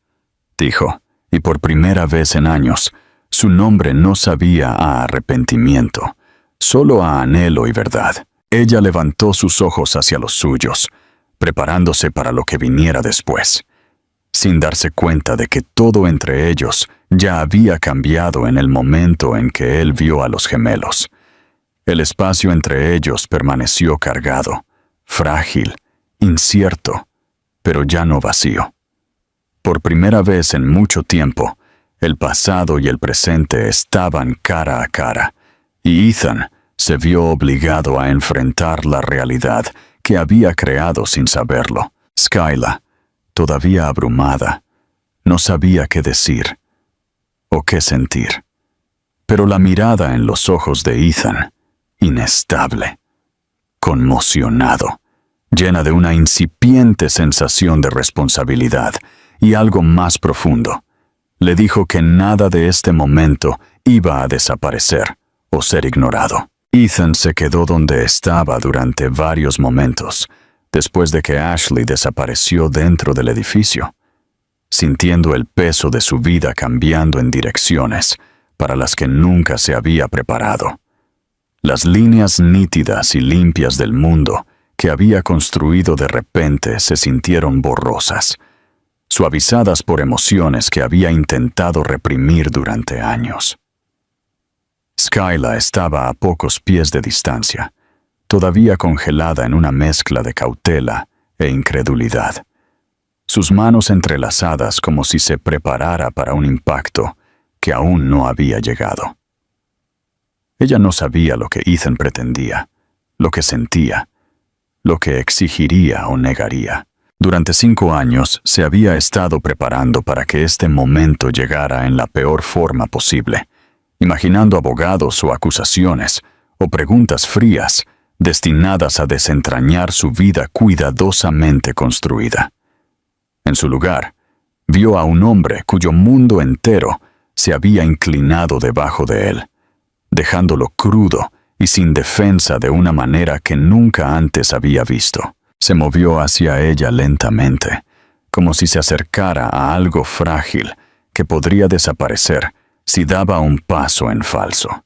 dijo, y por primera vez en años, su nombre no sabía a arrepentimiento, solo a anhelo y verdad. Ella levantó sus ojos hacia los suyos, preparándose para lo que viniera después, sin darse cuenta de que todo entre ellos ya había cambiado en el momento en que él vio a los gemelos. El espacio entre ellos permaneció cargado, frágil, incierto, pero ya no vacío. Por primera vez en mucho tiempo, el pasado y el presente estaban cara a cara, y Ethan se vio obligado a enfrentar la realidad que había creado sin saberlo. Skyla, todavía abrumada, no sabía qué decir o qué sentir. Pero la mirada en los ojos de Ethan, inestable, conmocionado, llena de una incipiente sensación de responsabilidad y algo más profundo, le dijo que nada de este momento iba a desaparecer o ser ignorado. Ethan se quedó donde estaba durante varios momentos, después de que Ashley desapareció dentro del edificio, sintiendo el peso de su vida cambiando en direcciones para las que nunca se había preparado. Las líneas nítidas y limpias del mundo que había construido de repente se sintieron borrosas, suavizadas por emociones que había intentado reprimir durante años. Skyla estaba a pocos pies de distancia, todavía congelada en una mezcla de cautela e incredulidad, sus manos entrelazadas como si se preparara para un impacto que aún no había llegado. Ella no sabía lo que Ethan pretendía, lo que sentía, lo que exigiría o negaría. Durante 5 años se había estado preparando para que este momento llegara en la peor forma posible, imaginando abogados o acusaciones, o preguntas frías, destinadas a desentrañar su vida cuidadosamente construida. En su lugar, vio a un hombre cuyo mundo entero se había inclinado debajo de él, dejándolo crudo y sin defensa de una manera que nunca antes había visto. Se movió hacia ella lentamente, como si se acercara a algo frágil que podría desaparecer si daba un paso en falso.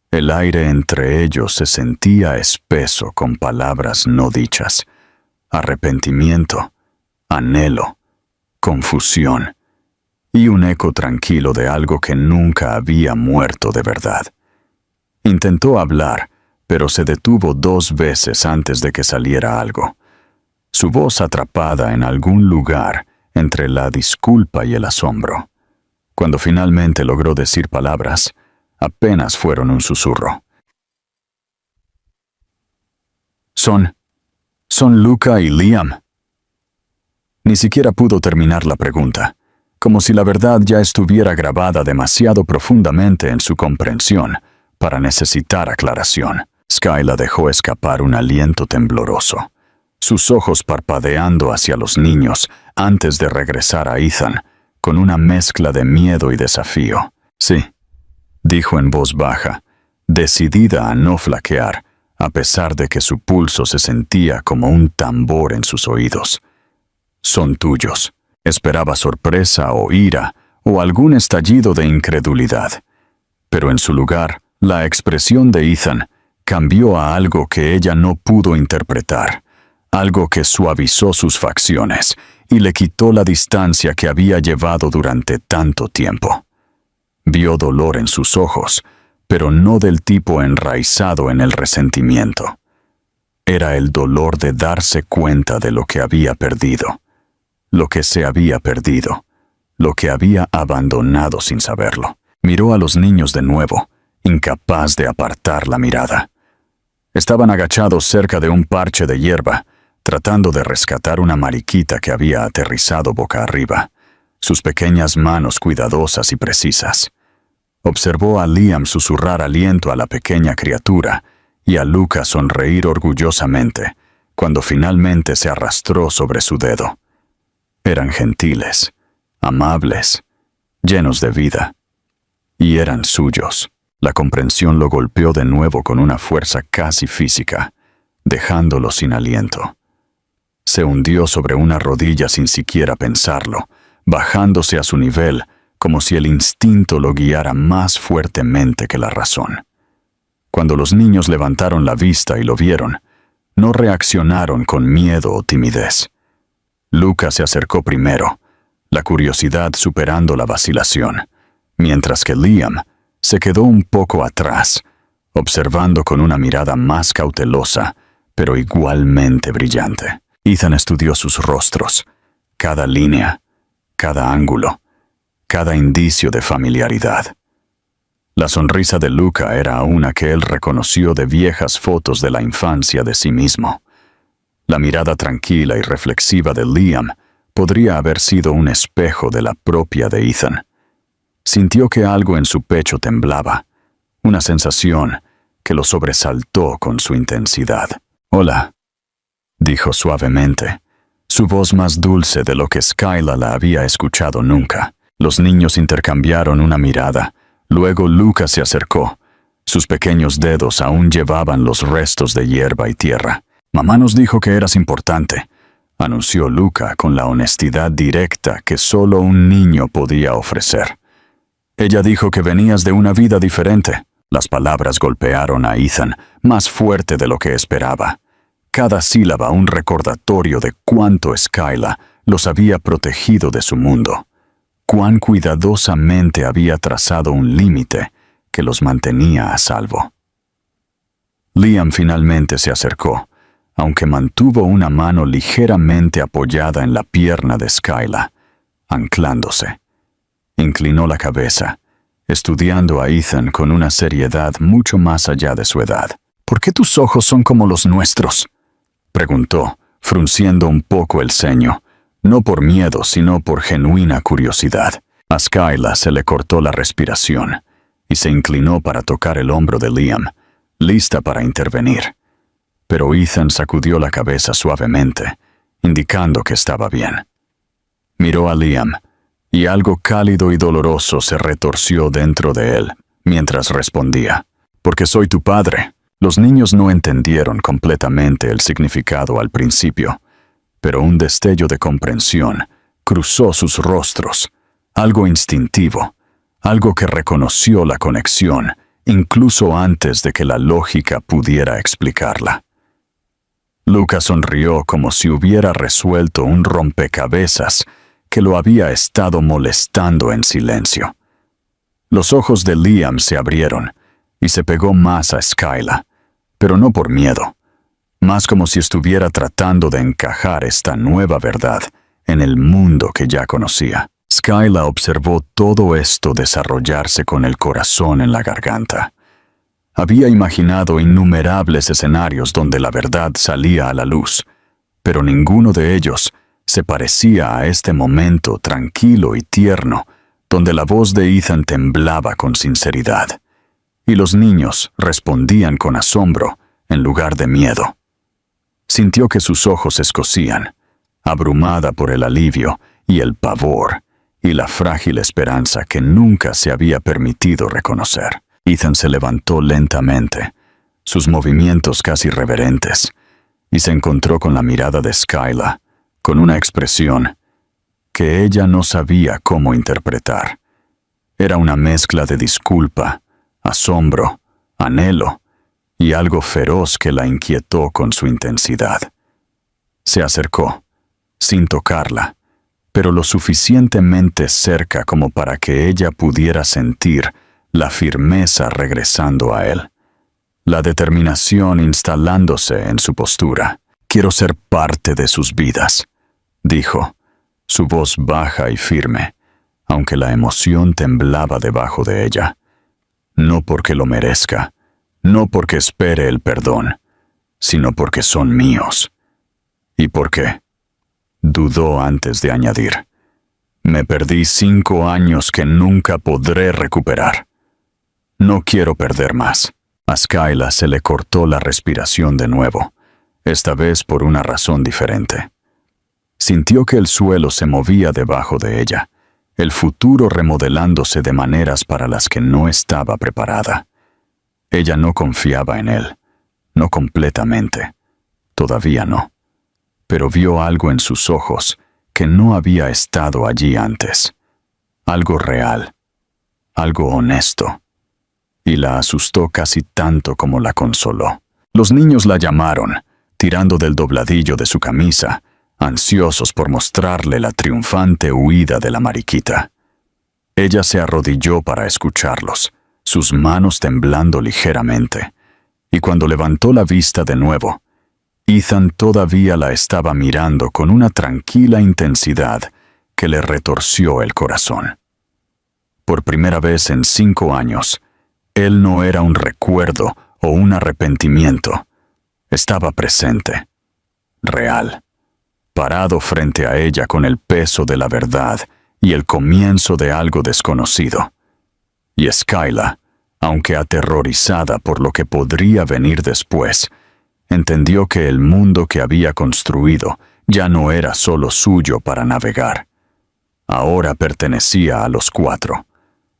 El aire entre ellos se sentía espeso con palabras no dichas, arrepentimiento, anhelo, confusión y un eco tranquilo de algo que nunca había muerto de verdad. Intentó hablar, pero se detuvo 2 veces antes de que saliera algo. su voz atrapada en algún lugar entre la disculpa y el asombro. Cuando finalmente logró decir palabras, apenas fueron un susurro. ¿Son Luca y Liam? Ni siquiera pudo terminar la pregunta, como si la verdad ya estuviera grabada demasiado profundamente en su comprensión para necesitar aclaración. Skyla dejó escapar un aliento tembloroso, sus ojos parpadeando hacia los niños antes de regresar a Ethan, con una mezcla de miedo y desafío. Sí, dijo en voz baja, decidida a no flaquear, a pesar de que su pulso se sentía como un tambor en sus oídos. Son tuyos. Esperaba sorpresa o ira o algún estallido de incredulidad. Pero en su lugar, la expresión de Ethan cambió a algo que ella no pudo interpretar, algo que suavizó sus facciones y le quitó la distancia que había llevado durante tanto tiempo. Vio dolor en sus ojos, pero no del tipo enraizado en el resentimiento. Era el dolor de darse cuenta de lo que había perdido, lo que se había perdido, lo que había abandonado sin saberlo. Miró a los niños de nuevo, incapaz de apartar la mirada. Estaban agachados cerca de un parche de hierba, tratando de rescatar una mariquita que había aterrizado boca arriba, sus pequeñas manos cuidadosas y precisas. Observó a Liam susurrar aliento a la pequeña criatura y a Luca sonreír orgullosamente cuando finalmente se arrastró sobre su dedo. Eran gentiles, amables, llenos de vida. Y eran suyos. La comprensión lo golpeó de nuevo con una fuerza casi física, dejándolo sin aliento. Se hundió sobre una rodilla sin siquiera pensarlo, bajándose a su nivel, como si el instinto lo guiara más fuertemente que la razón. Cuando los niños levantaron la vista y lo vieron, no reaccionaron con miedo o timidez. Luca se acercó primero, la curiosidad superando la vacilación, mientras que Liam se quedó un poco atrás, observando con una mirada más cautelosa, pero igualmente brillante. Ethan estudió sus rostros, cada línea, cada ángulo, cada indicio de familiaridad. La sonrisa de Luca era una que él reconoció de viejas fotos de la infancia de sí mismo. La mirada tranquila y reflexiva de Liam podría haber sido un espejo de la propia de Ethan. Sintió que algo en su pecho temblaba, una sensación que lo sobresaltó con su intensidad. «Hola», dijo suavemente, su voz más dulce de lo que Skyla la había escuchado nunca. Los niños intercambiaron una mirada, luego Luca se acercó. Sus pequeños dedos aún llevaban los restos de hierba y tierra. «Mamá nos dijo que eras importante», anunció Luca con la honestidad directa que solo un niño podía ofrecer. «Ella dijo que venías de una vida diferente». Las palabras golpearon a Ethan más fuerte de lo que esperaba. Cada sílaba un recordatorio de cuánto Skyla los había protegido de su mundo, cuán cuidadosamente había trazado un límite que los mantenía a salvo. Liam finalmente se acercó, aunque mantuvo una mano ligeramente apoyada en la pierna de Skyla, anclándose. Inclinó la cabeza, estudiando a Ethan con una seriedad mucho más allá de su edad. «¿Por qué tus ojos son como los nuestros?», preguntó, frunciendo un poco el ceño, no por miedo, sino por genuina curiosidad. A Skyla se le cortó la respiración y se inclinó para tocar el hombro de Liam, lista para intervenir. Pero Ethan sacudió la cabeza suavemente, indicando que estaba bien. Miró a Liam, y algo cálido y doloroso se retorció dentro de él, mientras respondía, «Porque soy tu padre». Los niños no entendieron completamente el significado al principio, pero un destello de comprensión cruzó sus rostros, algo instintivo, algo que reconoció la conexión, incluso antes de que la lógica pudiera explicarla. Luca sonrió como si hubiera resuelto un rompecabezas que lo había estado molestando en silencio. Los ojos de Liam se abrieron y se pegó más a Skyla, pero no por miedo, más como si estuviera tratando de encajar esta nueva verdad en el mundo que ya conocía. Skyla observó todo esto desarrollarse con el corazón en la garganta. Había imaginado innumerables escenarios donde la verdad salía a la luz, pero ninguno de ellos se parecía a este momento tranquilo y tierno, donde la voz de Ethan temblaba con sinceridad, y los niños respondían con asombro en lugar de miedo. Sintió que sus ojos se escocían, abrumada por el alivio y el pavor, y la frágil esperanza que nunca se había permitido reconocer. Ethan se levantó lentamente, sus movimientos casi reverentes, y se encontró con la mirada de Skyla, con una expresión que ella no sabía cómo interpretar. Era una mezcla de disculpa, asombro, anhelo y algo feroz que la inquietó con su intensidad. Se acercó, sin tocarla, pero lo suficientemente cerca como para que ella pudiera sentir la firmeza regresando a él, la determinación instalándose en su postura. «Quiero ser parte de sus vidas», dijo, su voz baja y firme, aunque la emoción temblaba debajo de ella. No porque lo merezca, no porque espere el perdón, sino porque son míos. ¿Y por qué? Dudó antes de añadir. Me perdí 5 años que nunca podré recuperar. No quiero perder más. A Skyla se le cortó la respiración de nuevo, esta vez por una razón diferente. Sintió que el suelo se movía debajo de ella, el futuro remodelándose de maneras para las que no estaba preparada. Ella no confiaba en él, no completamente, todavía no, pero vio algo en sus ojos que no había estado allí antes, algo real, algo honesto, y la asustó casi tanto como la consoló. Los niños la llamaron, tirando del dobladillo de su camisa, ansiosos por mostrarle la triunfante huida de la mariquita. Ella se arrodilló para escucharlos, sus manos temblando ligeramente, y cuando levantó la vista de nuevo, Ethan todavía la estaba mirando con una tranquila intensidad que le retorció el corazón. Por primera vez en 5 años, él no era un recuerdo o un arrepentimiento. Estaba presente, real, parado frente a ella con el peso de la verdad y el comienzo de algo desconocido. Y Skyla, aunque aterrorizada por lo que podría venir después, entendió que el mundo que había construido ya no era solo suyo para navegar. Ahora pertenecía a los 4,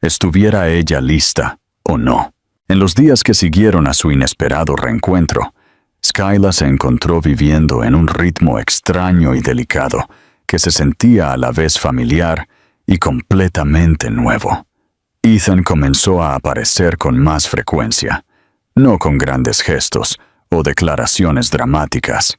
estuviera ella lista o no. En los días que siguieron a su inesperado reencuentro, Skyla se encontró viviendo en un ritmo extraño y delicado que se sentía a la vez familiar y completamente nuevo. Ethan comenzó a aparecer con más frecuencia, no con grandes gestos o declaraciones dramáticas,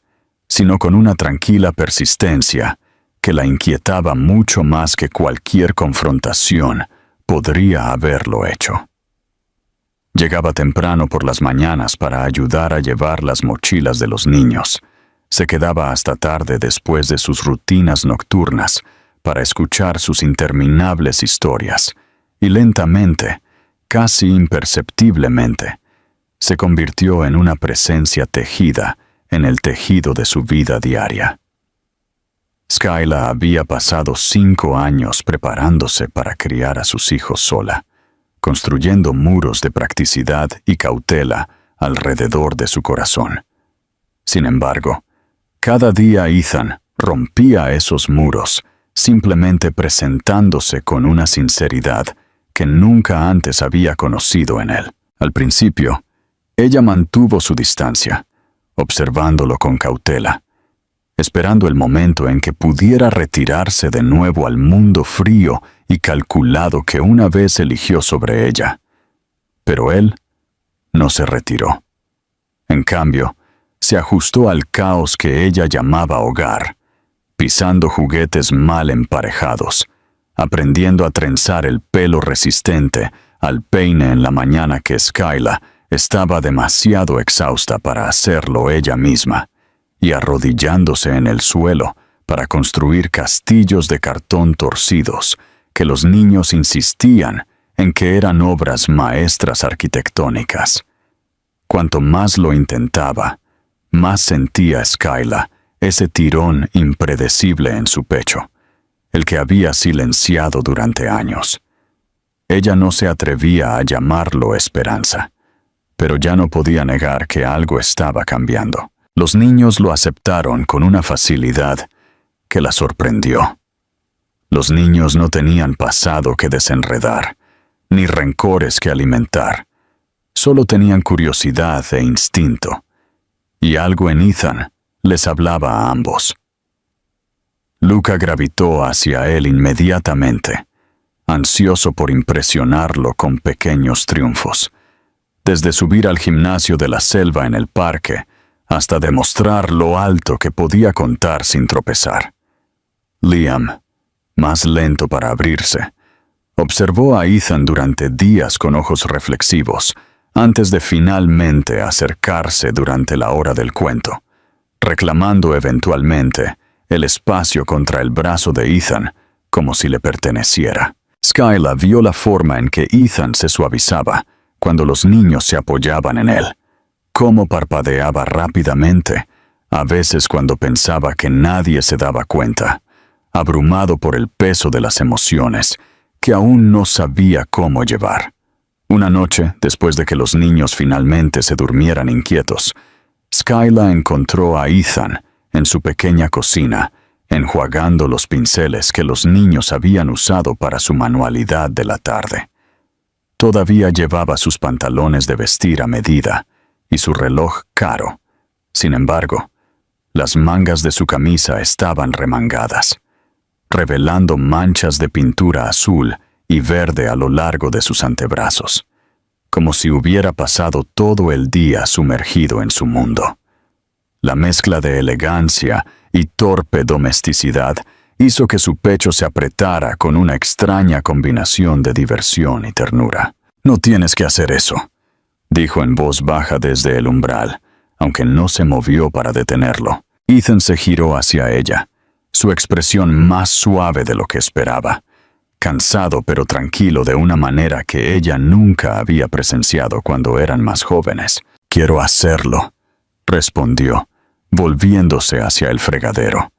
sino con una tranquila persistencia que la inquietaba mucho más que cualquier confrontación podría haberlo hecho. Llegaba temprano por las mañanas para ayudar a llevar las mochilas de los niños. Se quedaba hasta tarde después de sus rutinas nocturnas para escuchar sus interminables historias, y lentamente, casi imperceptiblemente, se convirtió en una presencia tejida en el tejido de su vida diaria. Skyla había pasado 5 años preparándose para criar a sus hijos sola, construyendo muros de practicidad y cautela alrededor de su corazón. Sin embargo, cada día Ethan rompía esos muros, simplemente presentándose con una sinceridad que nunca antes había conocido en él. Al principio, ella mantuvo su distancia, observándolo con cautela, esperando el momento en que pudiera retirarse de nuevo al mundo frío y calculado que una vez eligió sobre ella. Pero él no se retiró. En cambio, se ajustó al caos que ella llamaba hogar, pisando juguetes mal emparejados, aprendiendo a trenzar el pelo resistente al peine en la mañana que Skyla estaba demasiado exhausta para hacerlo ella misma, y arrodillándose en el suelo para construir castillos de cartón torcidos, que los niños insistían en que eran obras maestras arquitectónicas. Cuanto más lo intentaba, más sentía Skyla ese tirón impredecible en su pecho, el que había silenciado durante años. Ella no se atrevía a llamarlo esperanza, pero ya no podía negar que algo estaba cambiando. Los niños lo aceptaron con una facilidad que la sorprendió. Los niños no tenían pasado que desenredar, ni rencores que alimentar. Solo tenían curiosidad e instinto, y algo en Ethan les hablaba a ambos. Luca gravitó hacia él inmediatamente, ansioso por impresionarlo con pequeños triunfos, desde subir al gimnasio de la selva en el parque hasta demostrar lo alto que podía contar sin tropezar. Liam, más lento para abrirse, observó a Ethan durante días con ojos reflexivos, antes de finalmente acercarse durante la hora del cuento, reclamando eventualmente el espacio contra el brazo de Ethan como si le perteneciera. Skyla vio la forma en que Ethan se suavizaba cuando los niños se apoyaban en él, cómo parpadeaba rápidamente, a veces cuando pensaba que nadie se daba cuenta, abrumado por el peso de las emociones que aún no sabía cómo llevar. Una noche, después de que los niños finalmente se durmieran inquietos, Skyla encontró a Ethan en su pequeña cocina, enjuagando los pinceles que los niños habían usado para su manualidad de la tarde. Todavía llevaba sus pantalones de vestir a medida y su reloj caro. Sin embargo, las mangas de su camisa estaban remangadas, revelando manchas de pintura azul y verde a lo largo de sus antebrazos, como si hubiera pasado todo el día sumergido en su mundo. La mezcla de elegancia y torpe domesticidad hizo que su pecho se apretara con una extraña combinación de diversión y ternura. «No tienes que hacer eso», dijo en voz baja desde el umbral, aunque no se movió para detenerlo. Ethan se giró hacia ella, su expresión más suave de lo que esperaba, cansado pero tranquilo de una manera que ella nunca había presenciado cuando eran más jóvenes. «Quiero hacerlo», respondió, volviéndose hacia el fregadero.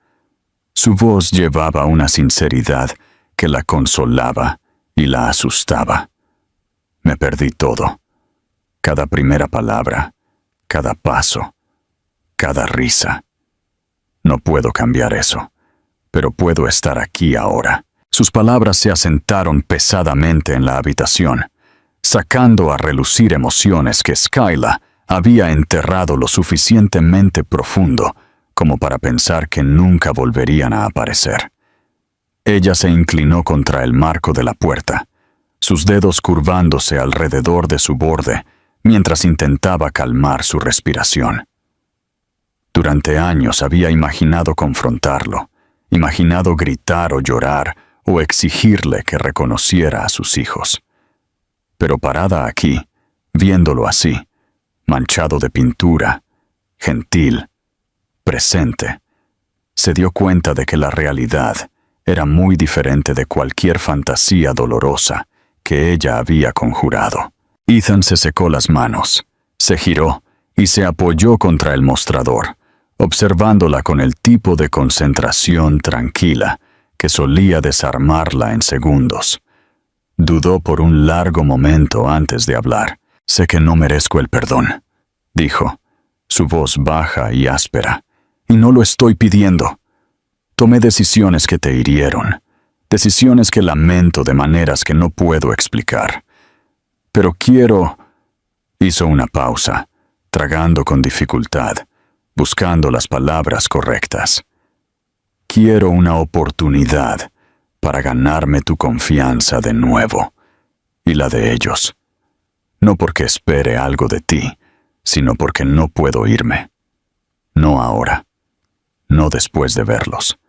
Su voz llevaba una sinceridad que la consolaba y la asustaba. «Me perdí todo. Cada primera palabra, cada paso, cada risa. No puedo cambiar eso, pero puedo estar aquí ahora». Sus palabras se asentaron pesadamente en la habitación, sacando a relucir emociones que Skyla había enterrado lo suficientemente profundo como para pensar que nunca volverían a aparecer. Ella se inclinó contra el marco de la puerta, sus dedos curvándose alrededor de su borde mientras intentaba calmar su respiración. Durante años había imaginado confrontarlo, imaginado gritar o llorar o exigirle que reconociera a sus hijos. Pero parada aquí, viéndolo así, manchado de pintura, gentil, presente, se dio cuenta de que la realidad era muy diferente de cualquier fantasía dolorosa que ella había conjurado. Ethan se secó las manos, se giró y se apoyó contra el mostrador, observándola con el tipo de concentración tranquila que solía desarmarla en segundos. Dudó por un largo momento antes de hablar. «Sé que no merezco el perdón», dijo, su voz baja y áspera, «y no lo estoy pidiendo. Tomé decisiones que te hirieron, decisiones que lamento de maneras que no puedo explicar. Pero quiero...» Hizo una pausa, tragando con dificultad, buscando las palabras correctas. «Quiero una oportunidad para ganarme tu confianza de nuevo, y la de ellos. No porque espere algo de ti, sino porque no puedo irme. No ahora. No después de verlos.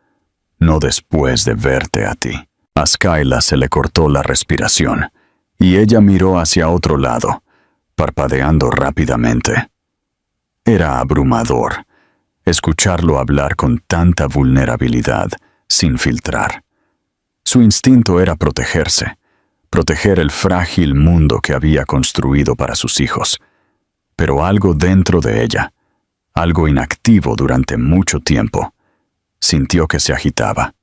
No después de verte a ti». A Skyla se le cortó la respiración, y ella miró hacia otro lado, parpadeando rápidamente. Era abrumador escucharlo hablar con tanta vulnerabilidad, sin filtrar. Su instinto era protegerse, proteger el frágil mundo que había construido para sus hijos. Pero algo dentro de ella, algo inactivo durante mucho tiempo, sintió que se agitaba.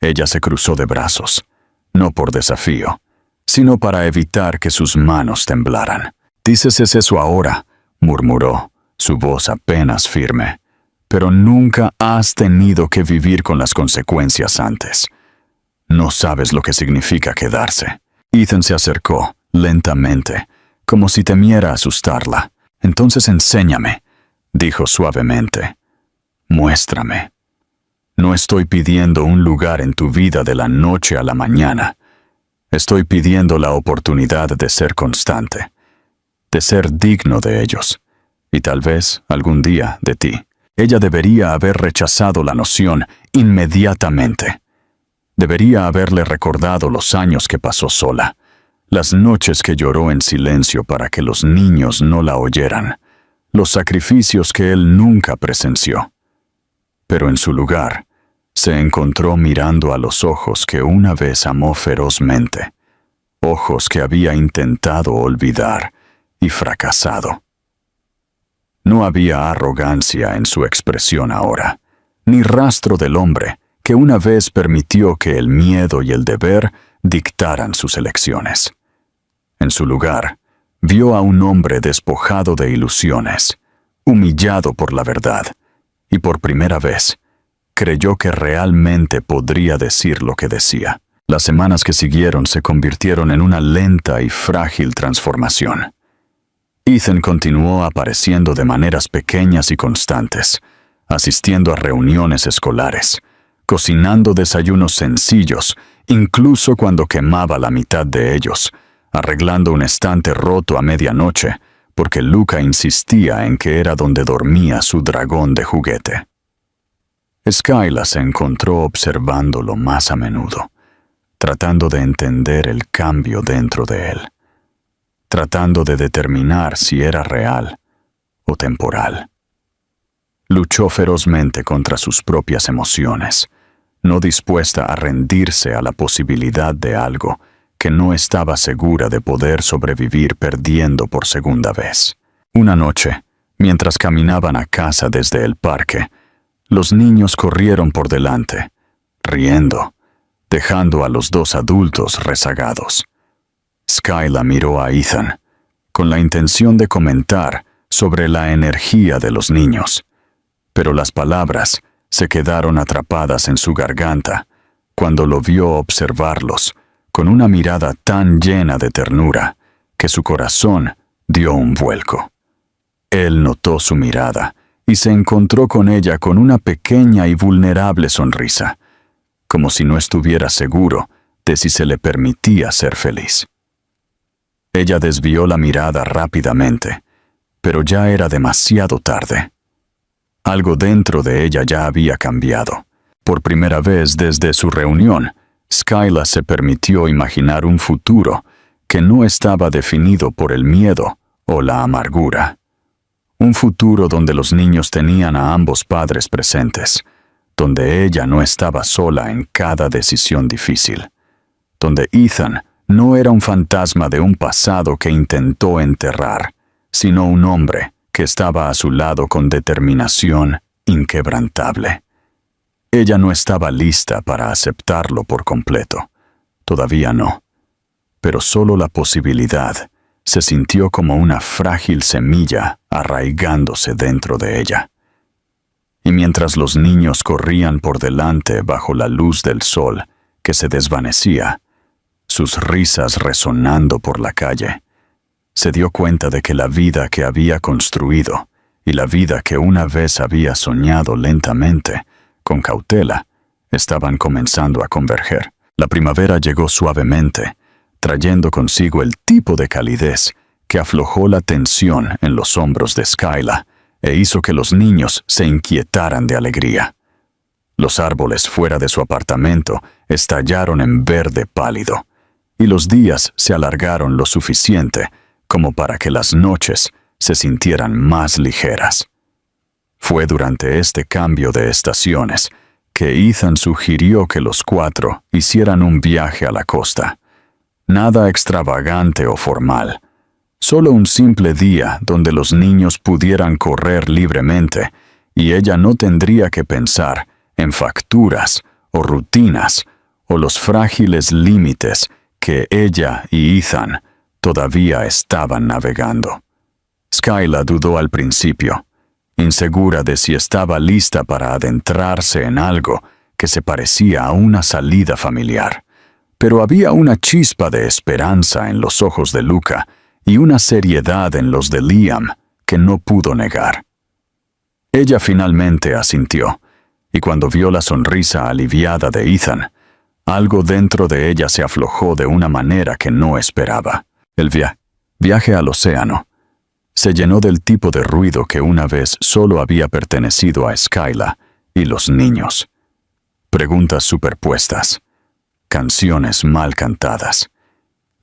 Ella se cruzó de brazos, no por desafío, sino para evitar que sus manos temblaran. «Dices eso ahora», murmuró, su voz apenas firme. «Pero nunca has tenido que vivir con las consecuencias antes. No sabes lo que significa quedarse». Ethan se acercó, lentamente, como si temiera asustarla. «Entonces enséñame», dijo suavemente. «Muéstrame. No estoy pidiendo un lugar en tu vida de la noche a la mañana. Estoy pidiendo la oportunidad de ser constante, de ser digno de ellos, y tal vez, algún día, de ti». Ella debería haber rechazado la noción inmediatamente. Debería haberle recordado los años que pasó sola, las noches que lloró en silencio para que los niños no la oyeran, los sacrificios que él nunca presenció. Pero en su lugar, se encontró mirando a los ojos que una vez amó ferozmente, ojos que había intentado olvidar y fracasado. No había arrogancia en su expresión ahora, ni rastro del hombre que una vez permitió que el miedo y el deber dictaran sus elecciones. En su lugar, vio a un hombre despojado de ilusiones, humillado por la verdad, y por primera vez, creyó que realmente podría decir lo que decía. Las semanas que siguieron se convirtieron en una lenta y frágil transformación. Ethan continuó apareciendo de maneras pequeñas y constantes, asistiendo a reuniones escolares, cocinando desayunos sencillos, incluso cuando quemaba la mitad de ellos, arreglando un estante roto a medianoche, porque Luca insistía en que era donde dormía su dragón de juguete. Skyla se encontró observándolo más a menudo, tratando de entender el cambio dentro de él, tratando de determinar si era real o temporal. Luchó ferozmente contra sus propias emociones, no dispuesta a rendirse a la posibilidad de algo que no estaba segura de poder sobrevivir perdiendo por segunda vez. Una noche, mientras caminaban a casa desde el parque, los niños corrieron por delante, riendo, dejando a los dos adultos rezagados. Skyla miró a Ethan, con la intención de comentar sobre la energía de los niños, pero las palabras se quedaron atrapadas en su garganta cuando lo vio observarlos con una mirada tan llena de ternura que su corazón dio un vuelco. Él notó su mirada y se encontró con ella con una pequeña y vulnerable sonrisa, como si no estuviera seguro de si se le permitía ser feliz. Ella desvió la mirada rápidamente, pero ya era demasiado tarde. Algo dentro de ella ya había cambiado. Por primera vez desde su reunión, Skyla se permitió imaginar un futuro que no estaba definido por el miedo o la amargura. Un futuro donde los niños tenían a ambos padres presentes, donde ella no estaba sola en cada decisión difícil, donde Ethan no era un fantasma de un pasado que intentó enterrar, sino un hombre que estaba a su lado con determinación inquebrantable. Ella no estaba lista para aceptarlo por completo. Todavía no. Pero solo la posibilidad se sintió como una frágil semilla arraigándose dentro de ella. Y mientras los niños corrían por delante bajo la luz del sol que se desvanecía, sus risas resonando por la calle, se dio cuenta de que la vida que había construido y la vida que una vez había soñado lentamente, con cautela, estaban comenzando a converger. La primavera llegó suavemente, trayendo consigo el tipo de calidez que aflojó la tensión en los hombros de Skyla e hizo que los niños se inquietaran de alegría. Los árboles fuera de su apartamento estallaron en verde pálido, y los días se alargaron lo suficiente como para que las noches se sintieran más ligeras. Fue durante este cambio de estaciones que Ethan sugirió que los cuatro hicieran un viaje a la costa. Nada extravagante o formal, solo un simple día donde los niños pudieran correr libremente y ella no tendría que pensar en facturas o rutinas o los frágiles límites que ella y Ethan todavía estaban navegando. Skyla dudó al principio, insegura de si estaba lista para adentrarse en algo que se parecía a una salida familiar. Pero había una chispa de esperanza en los ojos de Luca y una seriedad en los de Liam que no pudo negar. Ella finalmente asintió, y cuando vio la sonrisa aliviada de Ethan, algo dentro de ella se aflojó de una manera que no esperaba. El viaje al océano se llenó del tipo de ruido que una vez solo había pertenecido a Skyla y los niños. Preguntas superpuestas, canciones mal cantadas,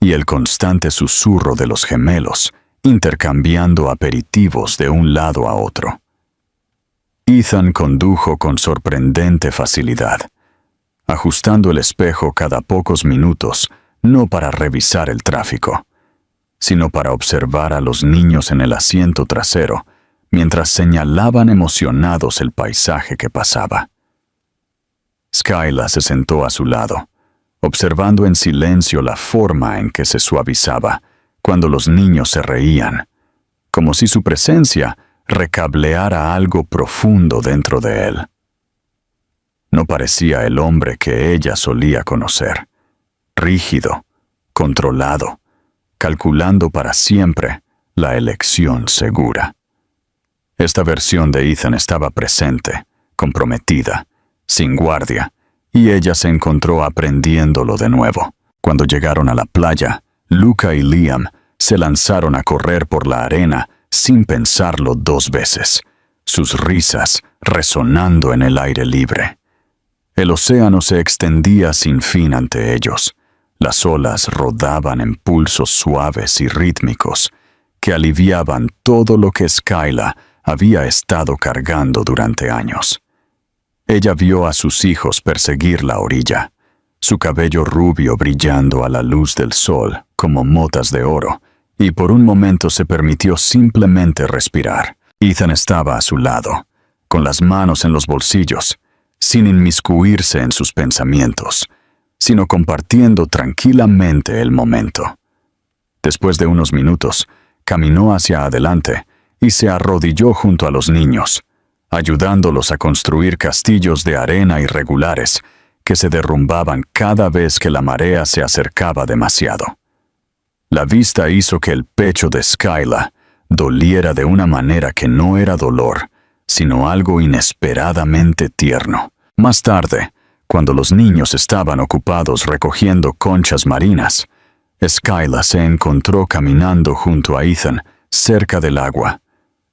y el constante susurro de los gemelos intercambiando aperitivos de un lado a otro. Ethan condujo con sorprendente facilidad, ajustando el espejo cada pocos minutos, no para revisar el tráfico, sino para observar a los niños en el asiento trasero, mientras señalaban emocionados el paisaje que pasaba. Skyla se sentó a su lado, observando en silencio la forma en que se suavizaba cuando los niños se reían, como si su presencia recableara algo profundo dentro de él. No parecía el hombre que ella solía conocer, rígido, controlado, calculando para siempre la elección segura. Esta versión de Ethan estaba presente, comprometida, sin guardia, y ella se encontró aprendiéndolo de nuevo. Cuando llegaron a la playa, Luca y Liam se lanzaron a correr por la arena sin pensarlo dos veces, sus risas resonando en el aire libre. El océano se extendía sin fin ante ellos. Las olas rodaban en pulsos suaves y rítmicos que aliviaban todo lo que Skyla había estado cargando durante años. Ella vio a sus hijos perseguir la orilla, su cabello rubio brillando a la luz del sol como motas de oro, y por un momento se permitió simplemente respirar. Ethan estaba a su lado, con las manos en los bolsillos, sin inmiscuirse en sus pensamientos, sino compartiendo tranquilamente el momento. Después de unos minutos, caminó hacia adelante y se arrodilló junto a los niños, ayudándolos a construir castillos de arena irregulares que se derrumbaban cada vez que la marea se acercaba demasiado. La vista hizo que el pecho de Skyla doliera de una manera que no era dolor, sino algo inesperadamente tierno. Más tarde, cuando los niños estaban ocupados recogiendo conchas marinas, Skyla se encontró caminando junto a Ethan cerca del agua,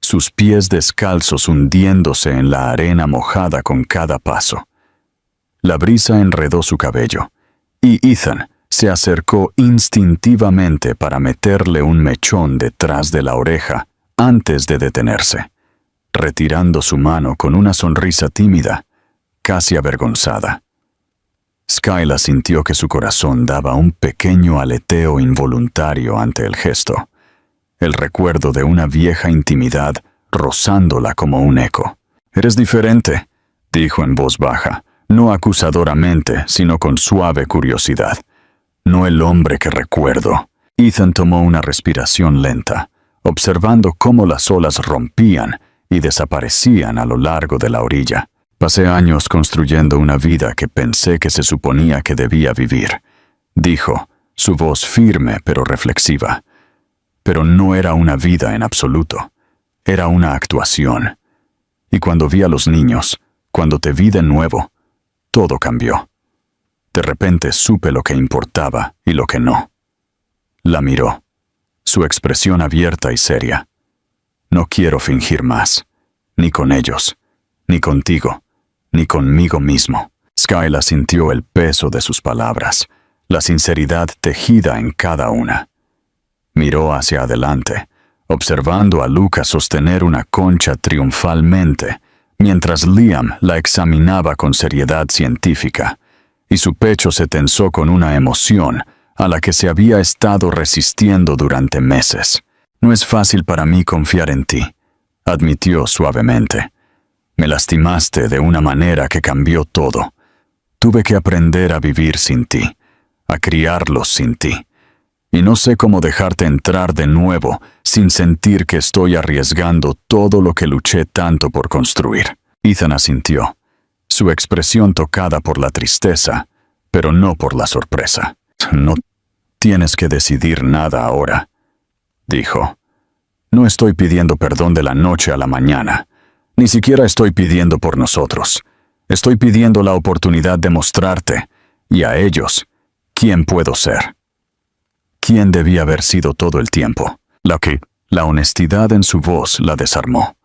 sus pies descalzos hundiéndose en la arena mojada con cada paso. La brisa enredó su cabello, y Ethan se acercó instintivamente para meterle un mechón detrás de la oreja antes de detenerse, retirando su mano con una sonrisa tímida, casi avergonzada. Skyla sintió que su corazón daba un pequeño aleteo involuntario ante el gesto, el recuerdo de una vieja intimidad rozándola como un eco. «Eres diferente», dijo en voz baja, no acusadoramente, sino con suave curiosidad. «No el hombre que recuerdo». Ethan tomó una respiración lenta, observando cómo las olas rompían y desaparecían a lo largo de la orilla. «Pasé años construyendo una vida que pensé que se suponía que debía vivir», dijo, su voz firme pero reflexiva. «Pero no era una vida en absoluto. Era una actuación. Y cuando vi a los niños, cuando te vi de nuevo, todo cambió. De repente supe lo que importaba y lo que no». La miró, su expresión abierta y seria. «No quiero fingir más, ni con ellos, ni contigo, ni conmigo mismo». Skyla sintió el peso de sus palabras, la sinceridad tejida en cada una. Miró hacia adelante, observando a Luca sostener una concha triunfalmente, mientras Liam la examinaba con seriedad científica, y su pecho se tensó con una emoción a la que se había estado resistiendo durante meses. «No es fácil para mí confiar en ti», admitió suavemente. «Me lastimaste de una manera que cambió todo. Tuve que aprender a vivir sin ti, a criarlos sin ti. Y no sé cómo dejarte entrar de nuevo sin sentir que estoy arriesgando todo lo que luché tanto por construir». Ethan asintió, su expresión tocada por la tristeza, pero no por la sorpresa. «No tienes que decidir nada ahora», dijo. «No estoy pidiendo perdón de la noche a la mañana. Ni siquiera estoy pidiendo por nosotros. Estoy pidiendo la oportunidad de mostrarte, y a ellos, quién puedo ser. Quién debía haber sido todo el tiempo». La honestidad en su voz la desarmó.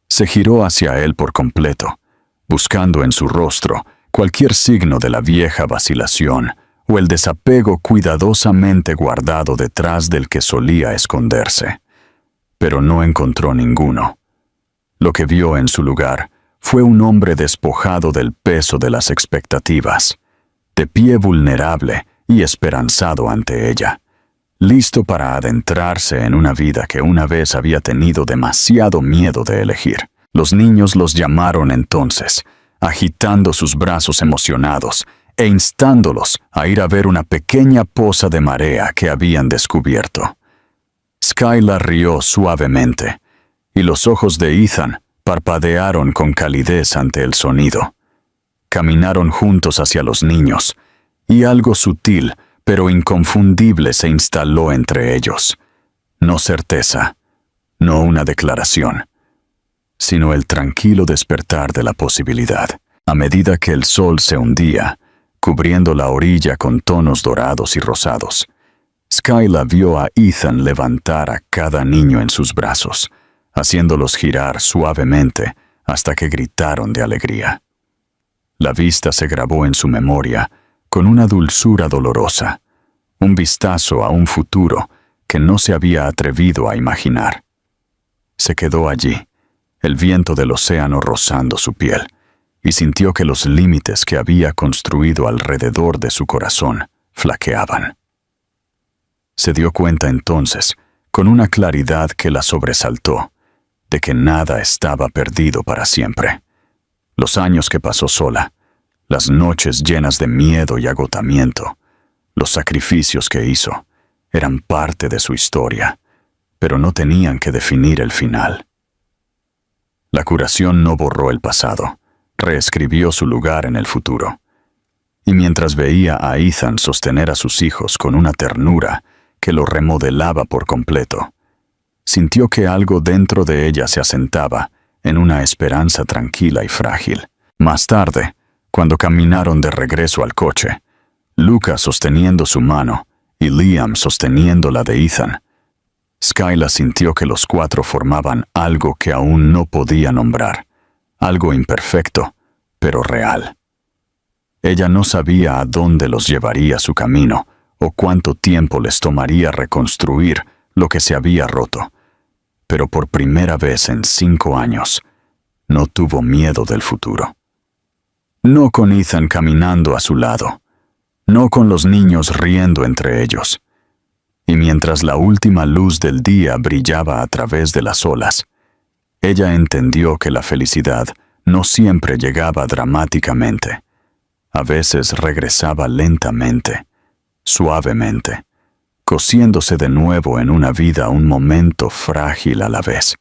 Se giró hacia él por completo, buscando en su rostro cualquier signo de la vieja vacilación o el desapego cuidadosamente guardado detrás del que solía esconderse. Pero no encontró ninguno. Lo que vio en su lugar fue un hombre despojado del peso de las expectativas, de pie vulnerable y esperanzado ante ella, listo para adentrarse en una vida que una vez había tenido demasiado miedo de elegir. Los niños los llamaron entonces, agitando sus brazos emocionados e instándolos a ir a ver una pequeña poza de marea que habían descubierto. Skylar rió suavemente, y los ojos de Ethan parpadearon con calidez ante el sonido. Caminaron juntos hacia los niños, y algo sutil pero inconfundible se instaló entre ellos. No certeza, no una declaración, sino el tranquilo despertar de la posibilidad. A medida que el sol se hundía, cubriendo la orilla con tonos dorados y rosados, Skylar vio a Ethan levantar a cada niño en sus brazos, haciéndolos girar suavemente hasta que gritaron de alegría. La vista se grabó en su memoria con una dulzura dolorosa, un vistazo a un futuro que no se había atrevido a imaginar. Se quedó allí, el viento del océano rozando su piel, y sintió que los límites que había construido alrededor de su corazón flaqueaban. Se dio cuenta entonces, con una claridad que la sobresaltó, de que nada estaba perdido para siempre. Los años que pasó sola, las noches llenas de miedo y agotamiento, los sacrificios que hizo, eran parte de su historia, pero no tenían que definir el final. La curación no borró el pasado, reescribió su lugar en el futuro. Y mientras veía a Ethan sostener a sus hijos con una ternura que lo remodelaba por completo, sintió que algo dentro de ella se asentaba en una esperanza tranquila y frágil. Más tarde, cuando caminaron de regreso al coche, Luca sosteniendo su mano y Liam sosteniendo la de Ethan, Skylar sintió que los cuatro formaban algo que aún no podía nombrar, algo imperfecto, pero real. Ella no sabía a dónde los llevaría su camino o cuánto tiempo les tomaría reconstruir lo que se había roto, pero por primera vez en 5 años, no tuvo miedo del futuro. No con Ethan caminando a su lado, no con los niños riendo entre ellos. Y mientras la última luz del día brillaba a través de las olas, ella entendió que la felicidad no siempre llegaba dramáticamente. A veces regresaba lentamente, suavemente, cosiéndose de nuevo en una vida un momento frágil a la vez.